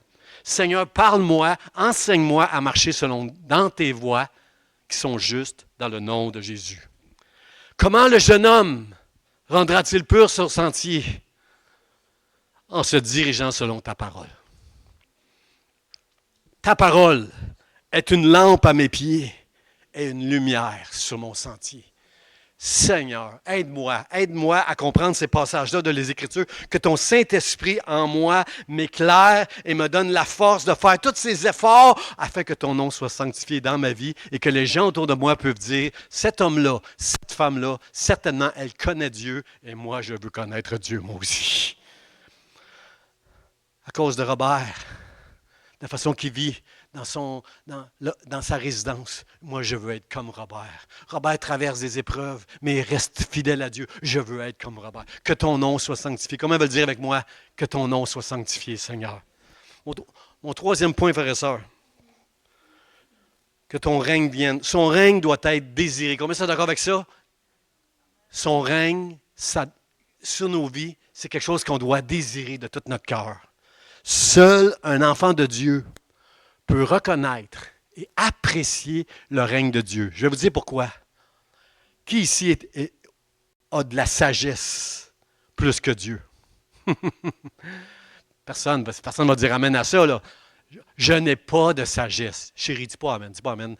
Seigneur, parle-moi, enseigne-moi à marcher dans tes voies qui sont justes dans le nom de Jésus. Comment le jeune homme rendra-t-il pur son sentier? En se dirigeant selon ta parole. Ta parole est une lampe à mes pieds et une lumière sur mon sentier. Seigneur, aide-moi à comprendre ces passages-là de les Écritures, que ton Saint-Esprit en moi m'éclaire et me donne la force de faire tous ces efforts afin que ton nom soit sanctifié dans ma vie et que les gens autour de moi peuvent dire, cet homme-là, cette femme-là, certainement, elle connaît Dieu et moi, je veux connaître Dieu, moi aussi. À cause de Robert, de la façon qu'il vit dans sa résidence. Moi, je veux être comme Robert. Robert traverse des épreuves, mais il reste fidèle à Dieu. Je veux être comme Robert. Que ton nom soit sanctifié. Comment veut le dire avec moi? Que ton nom soit sanctifié, Seigneur. Mon troisième point, frères et sœurs. Que ton règne vienne. Son règne doit être désiré. Combien sont d'accord avec ça? Son règne, sur nos vies, c'est quelque chose qu'on doit désirer de tout notre cœur. Seul un enfant de Dieu peut reconnaître et apprécier le règne de Dieu. Je vais vous dire pourquoi. Qui ici a de la sagesse plus que Dieu? Personne ne va dire amen à ça. Là. Je n'ai pas de sagesse. Chérie, dis pas amen.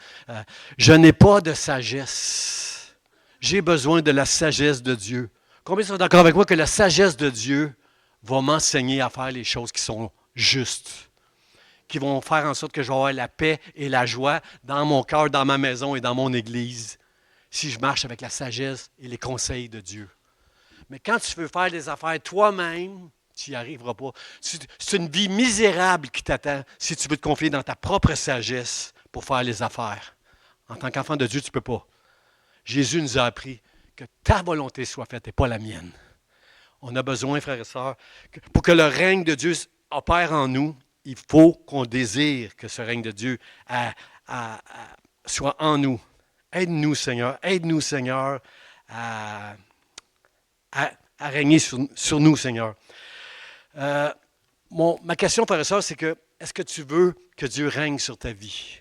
Je n'ai pas de sagesse. J'ai besoin de la sagesse de Dieu. Combien sont d'accord avec moi que la sagesse de Dieu va m'enseigner à faire les choses qui sont justes, qui vont faire en sorte que je vais avoir la paix et la joie dans mon cœur, dans ma maison et dans mon église, si je marche avec la sagesse et les conseils de Dieu. Mais quand tu veux faire des affaires toi-même, tu n'y arriveras pas. C'est une vie misérable qui t'attend si tu veux te confier dans ta propre sagesse pour faire les affaires. En tant qu'enfant de Dieu, tu ne peux pas. Jésus nous a appris que ta volonté soit faite et pas la mienne. On a besoin, frères et sœurs, pour que le règne de Dieu opère en nous, il faut qu'on désire que ce règne de Dieu soit en nous. Aide-nous, Seigneur, à régner sur nous, Seigneur. Ma question, frères et sœurs, c'est que, est-ce que tu veux que Dieu règne sur ta vie?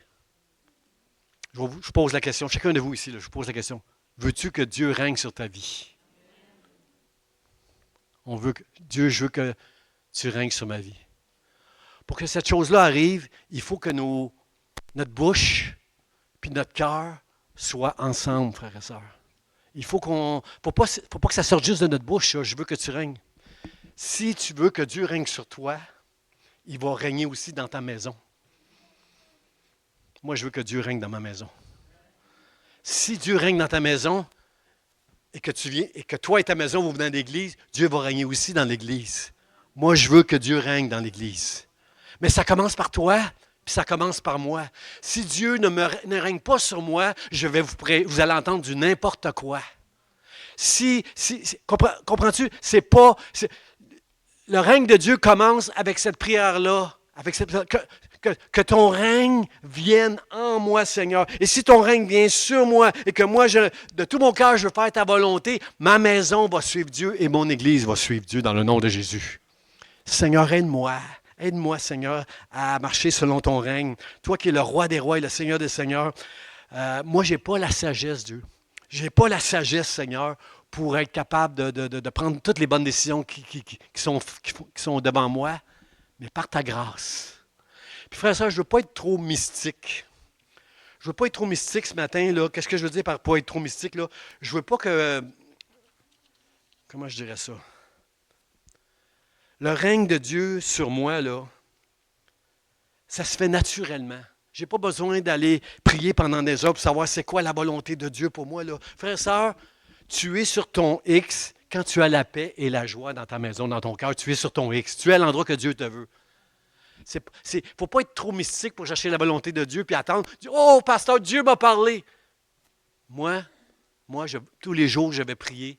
Je pose la question, chacun de vous ici, là, je pose la question. Veux-tu que Dieu règne sur ta vie? Dieu, je veux que tu règnes sur ma vie. Pour que cette chose-là arrive, il faut que notre bouche puis notre cœur soient ensemble, frères et sœurs. Il faut faut pas que ça sorte juste de notre bouche, ça. Je veux que tu règnes. Si tu veux que Dieu règne sur toi, il va régner aussi dans ta maison. Moi, je veux que Dieu règne dans ma maison. Si Dieu règne dans ta maison et que tu viens et que toi et ta maison vous venez dans l'église, Dieu va régner aussi dans l'église. Moi, je veux que Dieu règne dans l'église. Mais ça commence par toi, puis ça commence par moi. Si Dieu ne règne pas sur moi, vous allez entendre du n'importe quoi. Comprends-tu? le règne de Dieu commence avec cette prière-là, que ton règne vienne en moi, Seigneur. Et si ton règne vient sur moi et que moi, de tout mon cœur, je veux faire ta volonté, ma maison va suivre Dieu et mon Église va suivre Dieu dans le nom de Jésus. Seigneur, aide-moi. Aide-moi, Seigneur, à marcher selon ton règne. Toi qui es le roi des rois et le Seigneur des seigneurs, moi, je n'ai pas la sagesse, Dieu. Je n'ai pas la sagesse, Seigneur, pour être capable de prendre toutes les bonnes décisions qui sont devant moi, mais par ta grâce. Puis frère et sœur, je ne veux pas être trop mystique. Je ne veux pas être trop mystique ce matin. Là. Qu'est-ce que je veux dire par pas être trop mystique? Là? Je ne veux pas que... Comment je dirais ça? Le règne de Dieu sur moi, là, ça se fait naturellement. Je n'ai pas besoin d'aller prier pendant des heures pour savoir c'est quoi la volonté de Dieu pour moi. Là. Frère et sœur, tu es sur ton X quand tu as la paix et la joie dans ta maison, dans ton cœur. Tu es sur ton X. Tu es à l'endroit que Dieu te veut. Il ne faut pas être trop mystique pour chercher la volonté de Dieu puis attendre. Oh, pasteur, Dieu m'a parlé. Moi, tous les jours, je vais prier.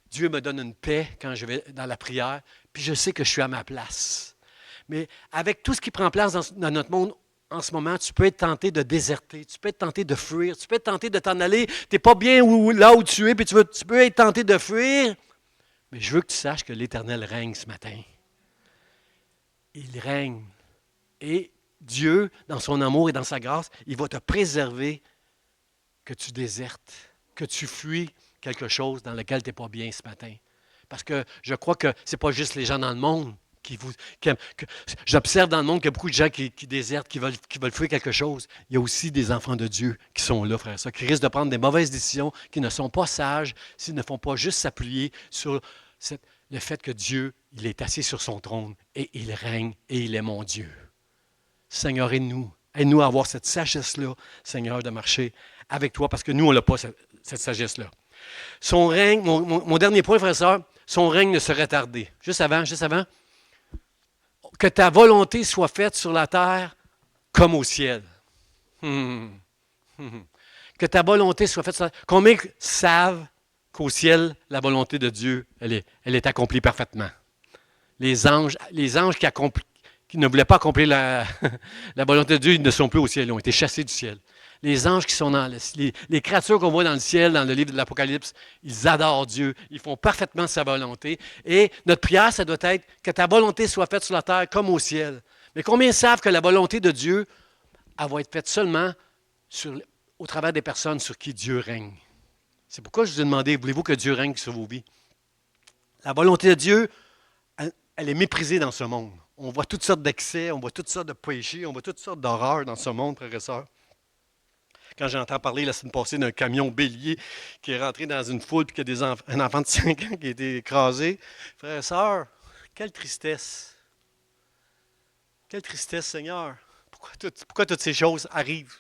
Dieu me donne une paix quand je vais dans la prière, puis je sais que je suis à ma place. Mais avec tout ce qui prend place dans notre monde en ce moment, tu peux être tenté de déserter, tu peux être tenté de fuir, tu peux être tenté de t'en aller. Tu n'es pas bien là où tu es, puis tu peux être tenté de fuir. Mais je veux que tu saches que l'Éternel règne ce matin. Il règne. Et Dieu, dans son amour et dans sa grâce, il va te préserver que tu désertes, que tu fuis quelque chose dans lequel tu n'es pas bien ce matin. Parce que je crois que ce n'est pas juste les gens dans le monde j'observe dans le monde qu'il y a beaucoup de gens qui désertent, qui veulent fuir quelque chose. Il y a aussi des enfants de Dieu qui sont là, frère, ça, qui risquent de prendre des mauvaises décisions, qui ne sont pas sages, s'ils ne font pas juste s'appuyer sur le fait que Dieu, il est assis sur son trône et il règne et il est mon Dieu. Seigneur, aide-nous à avoir cette sagesse-là, Seigneur, de marcher avec toi, parce que nous, on n'a pas cette sagesse-là. Son règne, mon dernier point, frère et sœur, son règne ne serait tardé. Juste avant, que ta volonté soit faite sur la terre comme au ciel. Que ta volonté soit faite sur la terre. Combien savent qu'au ciel, la volonté de Dieu, elle est accomplie parfaitement? Les anges qui ne voulaient pas accomplir la volonté de Dieu, ils ne sont plus au ciel, ils ont été chassés du ciel. Les anges qui sont les créatures qu'on voit dans le ciel, dans le livre de l'Apocalypse, ils adorent Dieu, ils font parfaitement sa volonté. Et notre prière, ça doit être que ta volonté soit faite sur la terre comme au ciel. Mais combien savent que la volonté de Dieu, elle va être faite seulement au travers des personnes sur qui Dieu règne? C'est pourquoi je vous ai demandé, voulez-vous que Dieu règne sur vos vies? La volonté de Dieu, elle est méprisée dans ce monde. On voit toutes sortes d'excès, on voit toutes sortes de péchés, on voit toutes sortes d'horreurs dans ce monde, frères et sœurs. Quand j'entends parler la semaine passée d'un camion bélier qui est rentré dans une foule et qu'il y a un enfant de 5 ans qui a été écrasé, frères et sœurs, quelle tristesse. Quelle tristesse, Seigneur. Pourquoi toutes ces choses arrivent?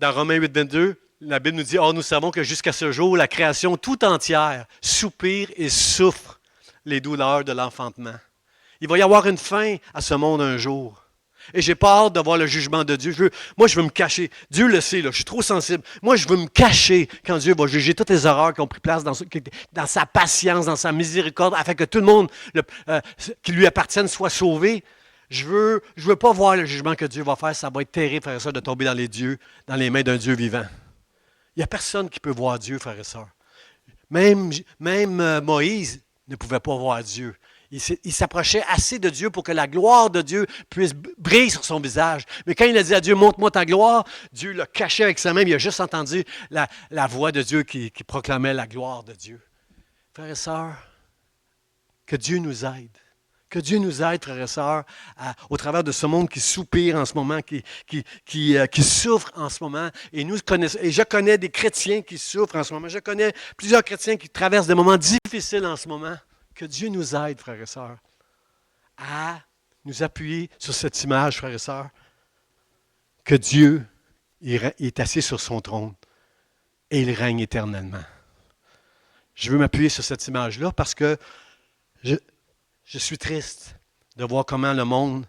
Dans Romains 8, 22, la Bible nous dit « Or, nous savons que jusqu'à ce jour, la création tout entière soupire et souffre les douleurs de l'enfantement. » Il va y avoir une fin à ce monde un jour. Et j'ai pas hâte de voir le jugement de Dieu. Je veux me cacher. Dieu le sait, là, je suis trop sensible. Moi, je veux me cacher quand Dieu va juger toutes les horreurs qui ont pris place dans sa patience, dans sa miséricorde, afin que tout le monde qui lui appartienne soit sauvé. Je veux pas voir le jugement que Dieu va faire. Ça va être terrible, frère et sœur, de tomber dans les mains d'un Dieu vivant. Il n'y a personne qui peut voir Dieu, frère et sœur. Même Moïse ne pouvait pas voir Dieu. Il s'approchait assez de Dieu pour que la gloire de Dieu puisse briller sur son visage. Mais quand il a dit à Dieu, montre-moi ta gloire, Dieu l'a caché avec sa main. Il a juste entendu la voix de Dieu qui proclamait la gloire de Dieu. Frères et sœurs, que Dieu nous aide. Que Dieu nous aide, frères et sœurs, au travers de ce monde qui soupire en ce moment, qui souffre en ce moment. Et je connais des chrétiens qui souffrent en ce moment. Je connais plusieurs chrétiens qui traversent des moments difficiles en ce moment. Que Dieu nous aide, frères et sœurs, à nous appuyer sur cette image, frères et sœurs, que Dieu est assis sur son trône et il règne éternellement. Je veux m'appuyer sur cette image-là parce que je suis triste de voir comment le monde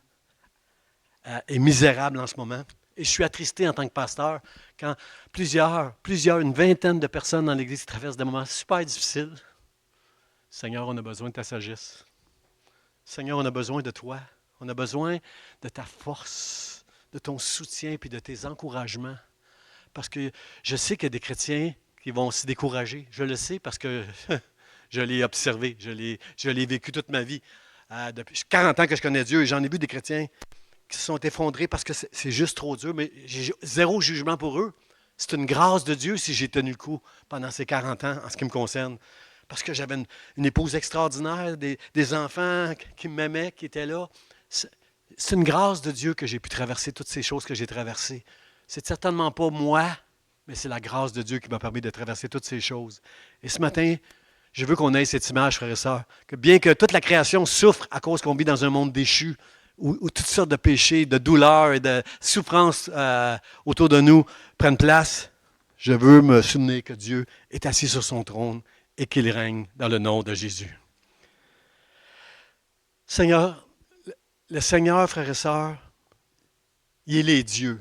est misérable en ce moment. Et je suis attristé en tant que pasteur quand une vingtaine de personnes dans l'Église traversent des moments super difficiles. Seigneur, on a besoin de ta sagesse. Seigneur, on a besoin de toi. On a besoin de ta force, de ton soutien puis de tes encouragements. Parce que je sais qu'il y a des chrétiens qui vont se décourager. Je le sais parce que je l'ai observé, je l'ai vécu toute ma vie. Depuis 40 ans que je connais Dieu et j'en ai vu des chrétiens qui se sont effondrés parce que c'est juste trop dur, mais j'ai zéro jugement pour eux. C'est une grâce de Dieu si j'ai tenu le coup pendant ces 40 ans en ce qui me concerne. Parce que j'avais une épouse extraordinaire, des enfants qui m'aimaient, qui étaient là. C'est une grâce de Dieu que j'ai pu traverser toutes ces choses que j'ai traversées. C'est certainement pas moi, mais c'est la grâce de Dieu qui m'a permis de traverser toutes ces choses. Et ce matin, je veux qu'on ait cette image, frères et sœurs, que bien que toute la création souffre à cause qu'on vit dans un monde déchu, où toutes sortes de péchés, de douleurs et de souffrances autour de nous prennent place, je veux me souvenir que Dieu est assis sur son trône et qu'il règne dans le nom de Jésus. Seigneur, le Seigneur, frères et sœurs, il est Dieu.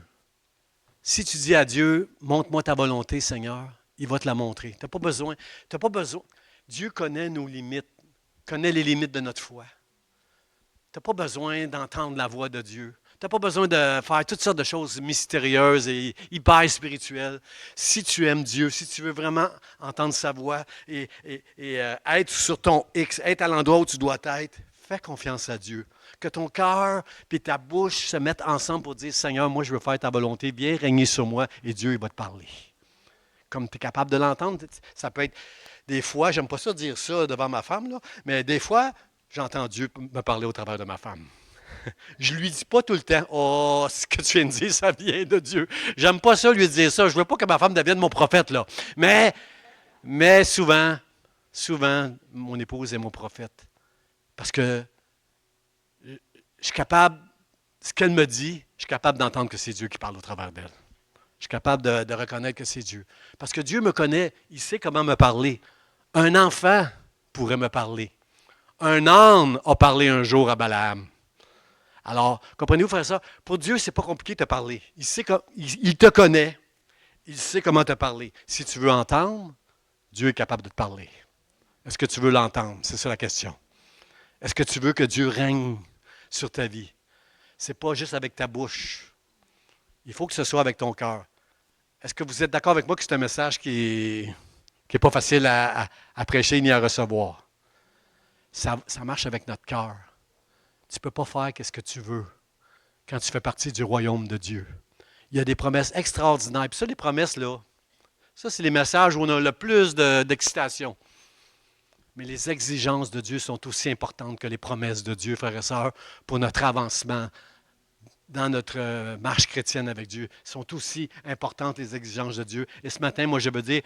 Si tu dis à Dieu, montre-moi ta volonté, Seigneur, il va te la montrer. Tu n'as pas besoin. Dieu connaît nos limites, connaît les limites de notre foi. Tu n'as pas besoin d'entendre la voix de Dieu. Tu n'as pas besoin de faire toutes sortes de choses mystérieuses et hyper spirituelles. Si tu aimes Dieu, si tu veux vraiment entendre sa voix et être sur ton X, être à l'endroit où tu dois être, fais confiance à Dieu. Que ton cœur et ta bouche se mettent ensemble pour dire, Seigneur, moi je veux faire ta volonté, viens régner sur moi et Dieu il va te parler. Comme tu es capable de l'entendre, ça peut être des fois, j'aime pas ça dire ça devant ma femme, là, mais des fois, j'entends Dieu me parler au travers de ma femme. Je ne lui dis pas tout le temps, oh, ce que tu viens de dire, ça vient de Dieu. J'aime pas ça lui dire ça. Je veux pas que ma femme devienne mon prophète, là. Mais souvent, mon épouse est mon prophète. Parce que je suis capable, ce qu'elle me dit, je suis capable d'entendre que c'est Dieu qui parle au travers d'elle. Je suis capable de reconnaître que c'est Dieu. Parce que Dieu me connaît, il sait comment me parler. Un enfant pourrait me parler. Un âne a parlé un jour à Balaam. Alors, comprenez-vous, frère ça? Pour Dieu, ce n'est pas compliqué de te parler. Il te connaît. Il sait comment te parler. Si tu veux entendre, Dieu est capable de te parler. Est-ce que tu veux l'entendre? C'est ça la question. Est-ce que tu veux que Dieu règne sur ta vie? Ce n'est pas juste avec ta bouche. Il faut que ce soit avec ton cœur. Est-ce que vous êtes d'accord avec moi que c'est un message qui n'est pas facile à prêcher ni à recevoir? Ça marche avec notre cœur. Tu ne peux pas faire ce que tu veux quand tu fais partie du royaume de Dieu. Il y a des promesses extraordinaires. Puis ça, les promesses, là, ça, c'est les messages où on a le plus d'excitation. Mais les exigences de Dieu sont aussi importantes que les promesses de Dieu, frères et sœurs, pour notre avancement dans notre marche chrétienne avec Dieu. Elles sont aussi importantes, les exigences de Dieu. Et ce matin, moi, je veux dire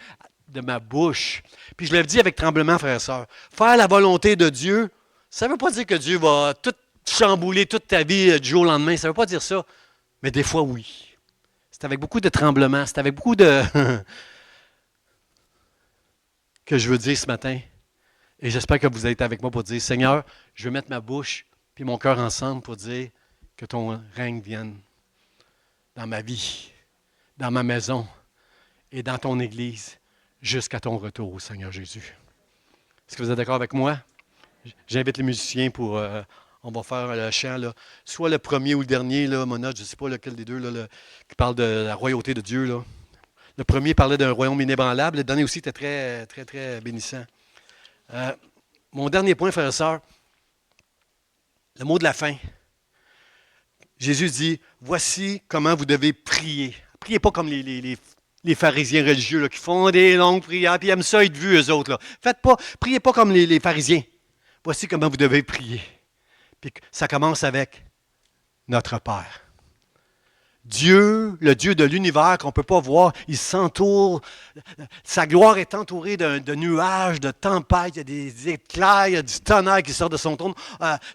de ma bouche. Puis je le dis avec tremblement, frères et sœurs. Faire la volonté de Dieu, ça ne veut pas dire que Dieu va tout chambouler toute ta vie du jour au lendemain. Ça ne veut pas dire ça. Mais des fois, oui. C'est avec beaucoup de tremblement. C'est avec beaucoup de... que je veux dire ce matin. Et j'espère que vous êtes avec moi pour dire, Seigneur, je veux mettre ma bouche puis mon cœur ensemble pour dire que ton règne vienne dans ma vie, dans ma maison et dans ton Église jusqu'à ton retour, Seigneur Jésus. Est-ce que vous êtes d'accord avec moi? J'invite les musiciens pour... on va faire le chant, là. Soit le premier ou le dernier, là, mon note, je ne sais pas lequel des deux, là, qui parle de la royauté de Dieu. Là. Le premier parlait d'un royaume inébranlable. Le dernier aussi était très, très, très bénissant. Mon dernier point, frères et sœurs, le mot de la fin. Jésus dit, voici comment vous devez prier. Priez pas comme les pharisiens religieux là, qui font des longues prières, puis ils aiment ça être vus, eux autres. Là. Priez pas comme les pharisiens. Voici comment vous devez prier. Puis ça commence avec notre Père. Dieu, le Dieu de l'univers qu'on ne peut pas voir, il s'entoure, sa gloire est entourée de nuages, de tempêtes, il y a des éclairs, il y a du tonnerre qui sort de son trône.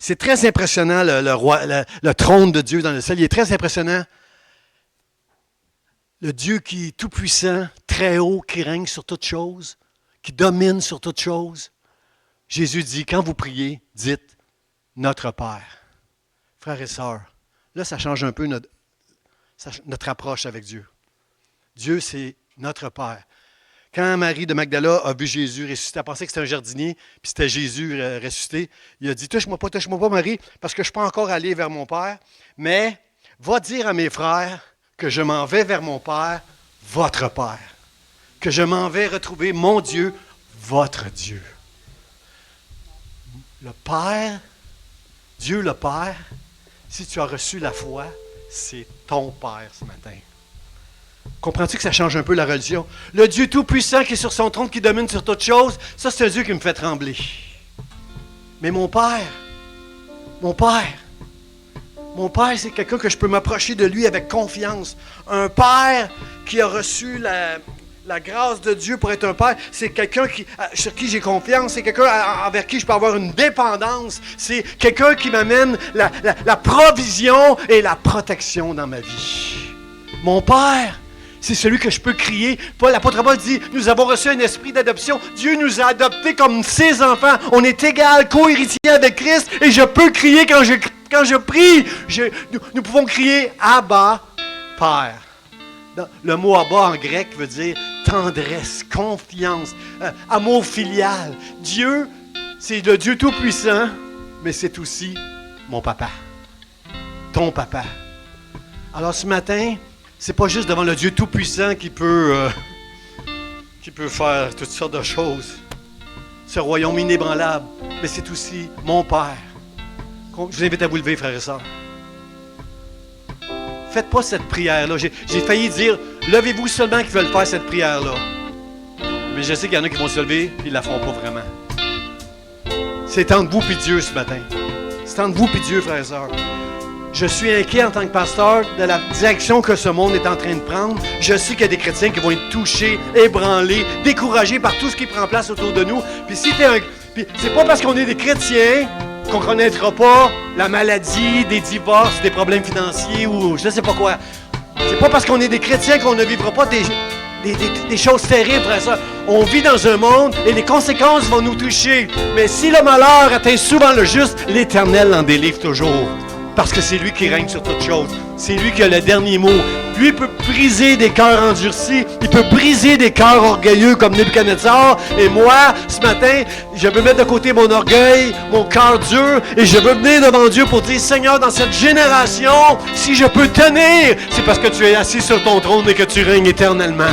C'est très impressionnant, le trône de Dieu dans le ciel, il est très impressionnant. Le Dieu qui est tout-puissant, très haut, qui règne sur toutes choses, qui domine sur toutes choses. Jésus dit, quand vous priez, dites « Notre Père ». Frères et sœurs, là, ça change un peu notre approche avec Dieu. Dieu, c'est notre Père. Quand Marie de Magdala a vu Jésus ressuscité, elle pensait que c'était un jardinier, puis c'était Jésus ressuscité. Il a dit, touche-moi pas, Marie, parce que je ne suis pas encore allé vers mon Père, mais va dire à mes frères que je m'en vais vers mon Père, votre Père, que je m'en vais retrouver mon Dieu, votre Dieu. Le Père, Dieu le Père, si tu as reçu la foi, c'est ton Père ce matin. Comprends-tu que ça change un peu la religion? Le Dieu tout-puissant qui est sur son trône, qui domine sur toute chose, ça c'est un Dieu qui me fait trembler. Mais mon Père, c'est quelqu'un que je peux m'approcher de lui avec confiance. Un Père qui a reçu la grâce de Dieu pour être un Père, c'est quelqu'un sur qui j'ai confiance, c'est quelqu'un envers qui je peux avoir une dépendance, c'est quelqu'un qui m'amène la provision et la protection dans ma vie. Mon Père, c'est celui que je peux crier. L'apôtre Paul dit, nous avons reçu un esprit d'adoption. Dieu nous a adoptés comme ses enfants. On est égal, co-héritiers avec Christ. Et je peux crier quand je prie. Nous pouvons crier Abba, Père. Le mot Abba en grec veut dire tendresse, confiance, amour filial. Dieu, c'est le Dieu tout-puissant, mais c'est aussi mon papa. Ton papa. Alors ce matin, c'est pas juste devant le Dieu tout-puissant qui peut faire toutes sortes de choses. Ce royaume inébranlable. Mais c'est aussi mon Père. Je vous invite à vous lever, frères et sœurs. Faites pas cette prière-là. J'ai failli dire, levez-vous seulement qui veulent faire cette prière-là. Mais je sais qu'il y en a qui vont se lever et ils ne la feront pas vraiment. C'est entre vous et Dieu ce matin. C'est entre vous et Dieu, frères et sœurs. Je suis inquiet en tant que pasteur de la direction que ce monde est en train de prendre. Je sais qu'il y a des chrétiens qui vont être touchés, ébranlés, découragés par tout ce qui prend place autour de nous. Puis c'est pas parce qu'on est des chrétiens qu'on ne connaîtra pas la maladie, des divorces, des problèmes financiers ou je ne sais pas quoi. C'est pas parce qu'on est des chrétiens qu'on ne vivra pas des choses terribles, frère, ça. On vit dans un monde et les conséquences vont nous toucher. Mais si le malheur atteint souvent le juste, l'Éternel en délivre toujours. Parce que c'est lui qui règne sur toutes choses. C'est lui qui a le dernier mot. Lui peut briser des cœurs endurcis. Il peut briser des cœurs orgueilleux comme Nebuchadnezzar. Et moi, ce matin, je veux mettre de côté mon orgueil, mon cœur dur, et je veux venir devant Dieu pour dire, Seigneur, dans cette génération, si je peux tenir, c'est parce que tu es assis sur ton trône et que tu règnes éternellement.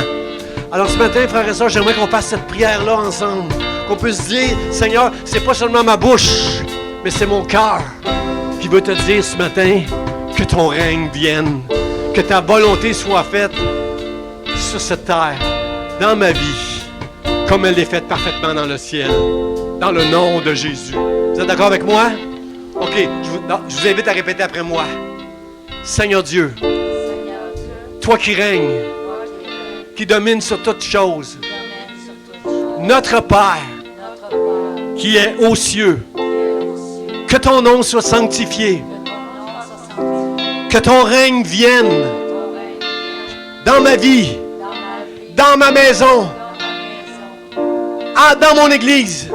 Alors ce matin, frères et sœurs, j'aimerais qu'on fasse cette prière-là ensemble. Qu'on puisse dire, Seigneur, c'est pas seulement ma bouche, mais c'est mon cœur qui veut te dire ce matin que ton règne vienne, que ta volonté soit faite sur cette terre, dans ma vie, comme elle est faite parfaitement dans le ciel, dans le nom de Jésus. Vous êtes d'accord avec moi? OK, je vous invite à répéter après moi. Seigneur Dieu, toi qui règnes, qui domine sur toutes choses, notre Père, qui est aux cieux, que ton nom soit sanctifié. Que ton règne vienne dans ma vie, dans ma maison, dans mon église.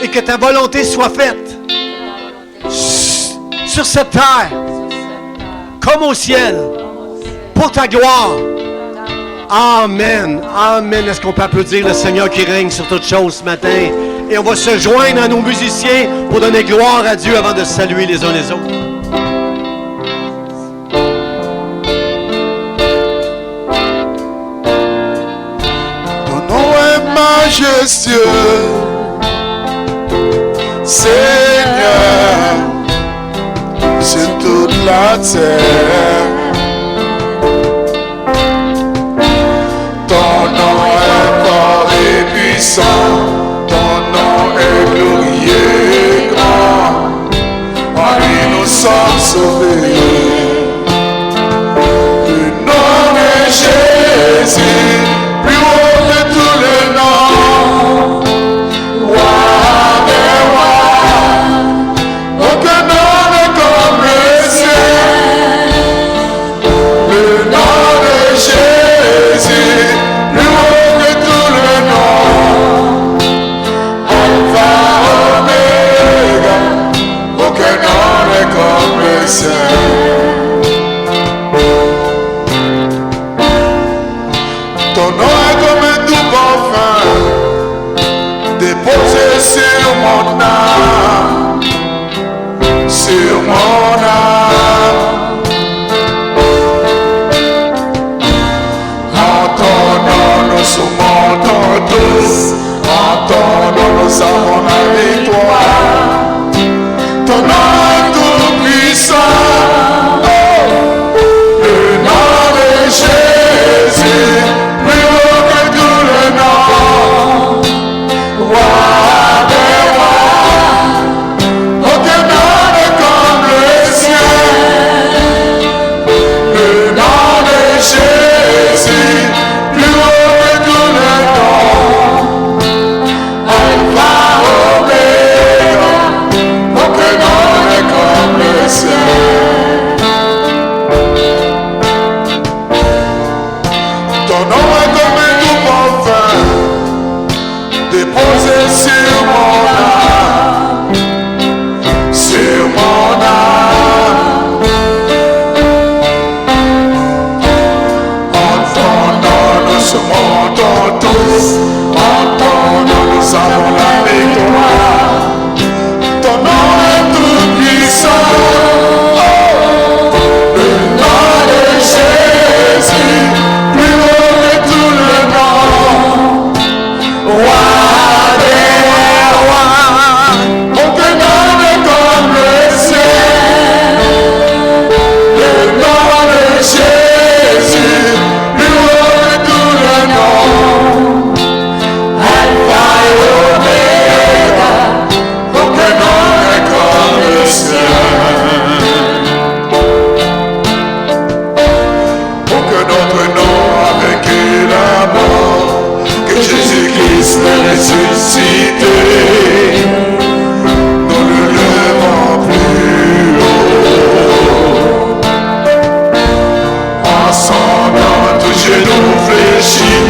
Et que ta volonté soit faite sur cette terre, comme au ciel, pour ta gloire. Amen. Amen. Est-ce qu'on peut applaudir le Seigneur qui règne sur toutes choses ce matin? Et on va se joindre à nos musiciens pour donner gloire à Dieu avant de saluer les uns les autres. Ton nom est majestueux, Seigneur, sur toute la terre. Ton nom est fort et puissant. Ton nom est glorieux et grand, en lui nous sommes sauvés. Le nom est Jésus, plus haut que tout le nom. Roi des rois, aucun nom n'est comme le ciel. la mort, que Jésus-Christ est ressuscité, nous le levons plus haut. En son nom, tout genou fléchit,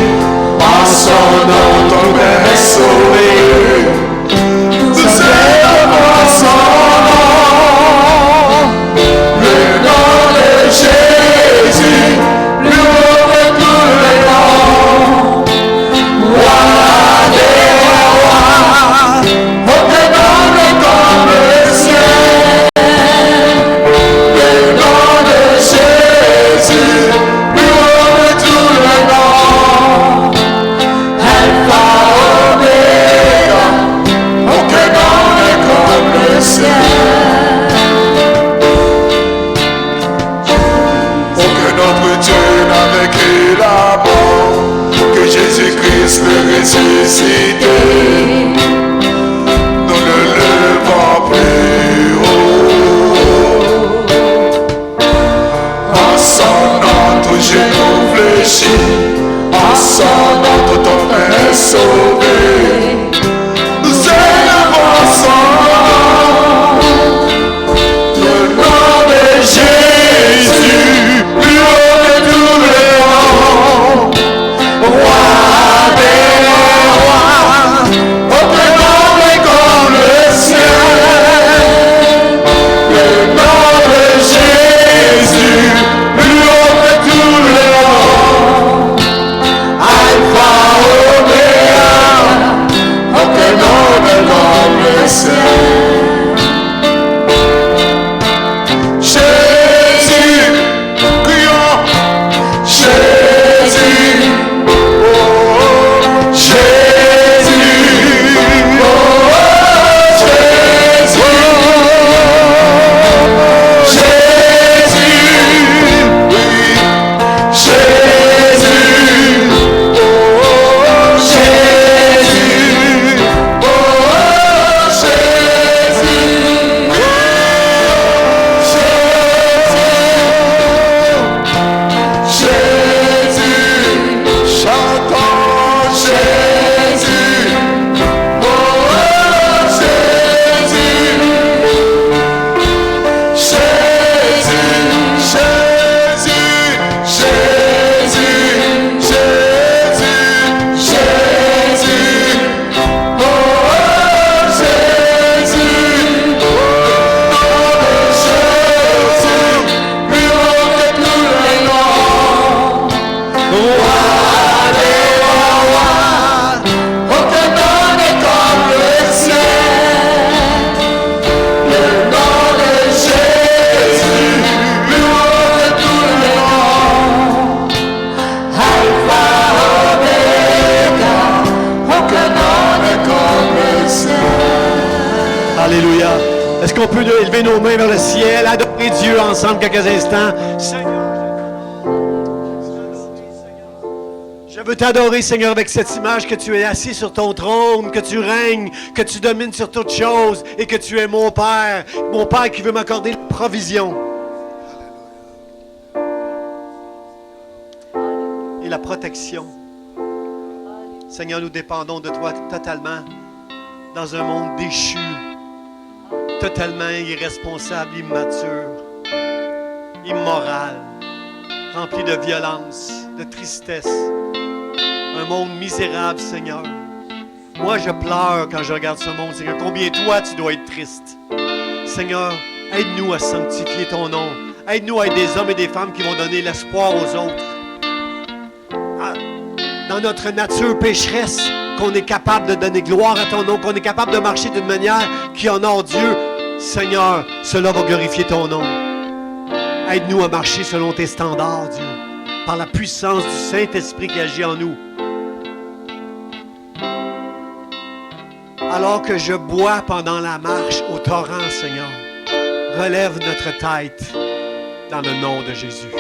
en son nom, ton Père est sauvé. Nous élevons son nom, le nom de Jésus, plus haut que tous les noms. Roi des rois, aucun nom n'est comme le ciel. Le nom de Jésus, plus haut que tous les noms. Alpha, Oméga, aucun nom n'est comme le ciel. Aucun autre Dieu n'a vaincu la mort, que Jésus-Christ le ressuscité. Nous le levons plus haut. En son nom, tout genou fléchit, en son nom, tout homme est sauvé. Nous élevons son nom, le nom de Jésus, plus haut que tous les noms. Roi des rois, aucun nom n'est comme le ciel. Le nom de Jésus, plus haut que tous les noms. Alpha, Oméga, aucun nom n'est comme le ciel. Jésus, crions, Jésus, oh, Jésus, oh, Jésus, Jésus, oui, Jésus, oh, Jésus, oh, Jésus, chantons Jésus, oh Jésus, Alléluia. Est-ce qu'on peut élever nos mains vers le ciel, adorer Dieu ensemble quelques instants? Seigneur, je veux t'adorer, Seigneur, avec cette image que tu es assis sur ton trône, que tu règnes, que tu domines sur toutes choses et que tu es mon Père qui veut m'accorder la provision et la protection. Seigneur, nous dépendons de toi totalement dans un monde déchu, totalement irresponsable, immature, immoral, rempli de violence, de tristesse. Un monde misérable, Seigneur. Moi, je pleure quand je regarde ce monde, Seigneur. Combien toi, tu dois être triste. Seigneur, aide-nous à sanctifier ton nom. Aide-nous à être des hommes et des femmes qui vont donner l'espoir aux autres. Dans notre nature pécheresse, qu'on est capable de donner gloire à ton nom, qu'on est capable de marcher d'une manière qui honore Dieu. Seigneur, cela va glorifier ton nom. Aide-nous à marcher selon tes standards, Dieu, par la puissance du Saint-Esprit qui agit en nous. Alors que je bois pendant la marche au torrent, Seigneur, relève notre tête dans le nom de Jésus.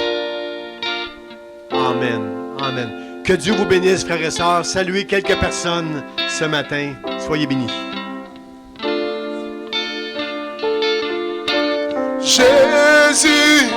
Amen. Amen. Que Dieu vous bénisse, frères et sœurs. Saluez quelques personnes ce matin. Soyez bénis. Jésus.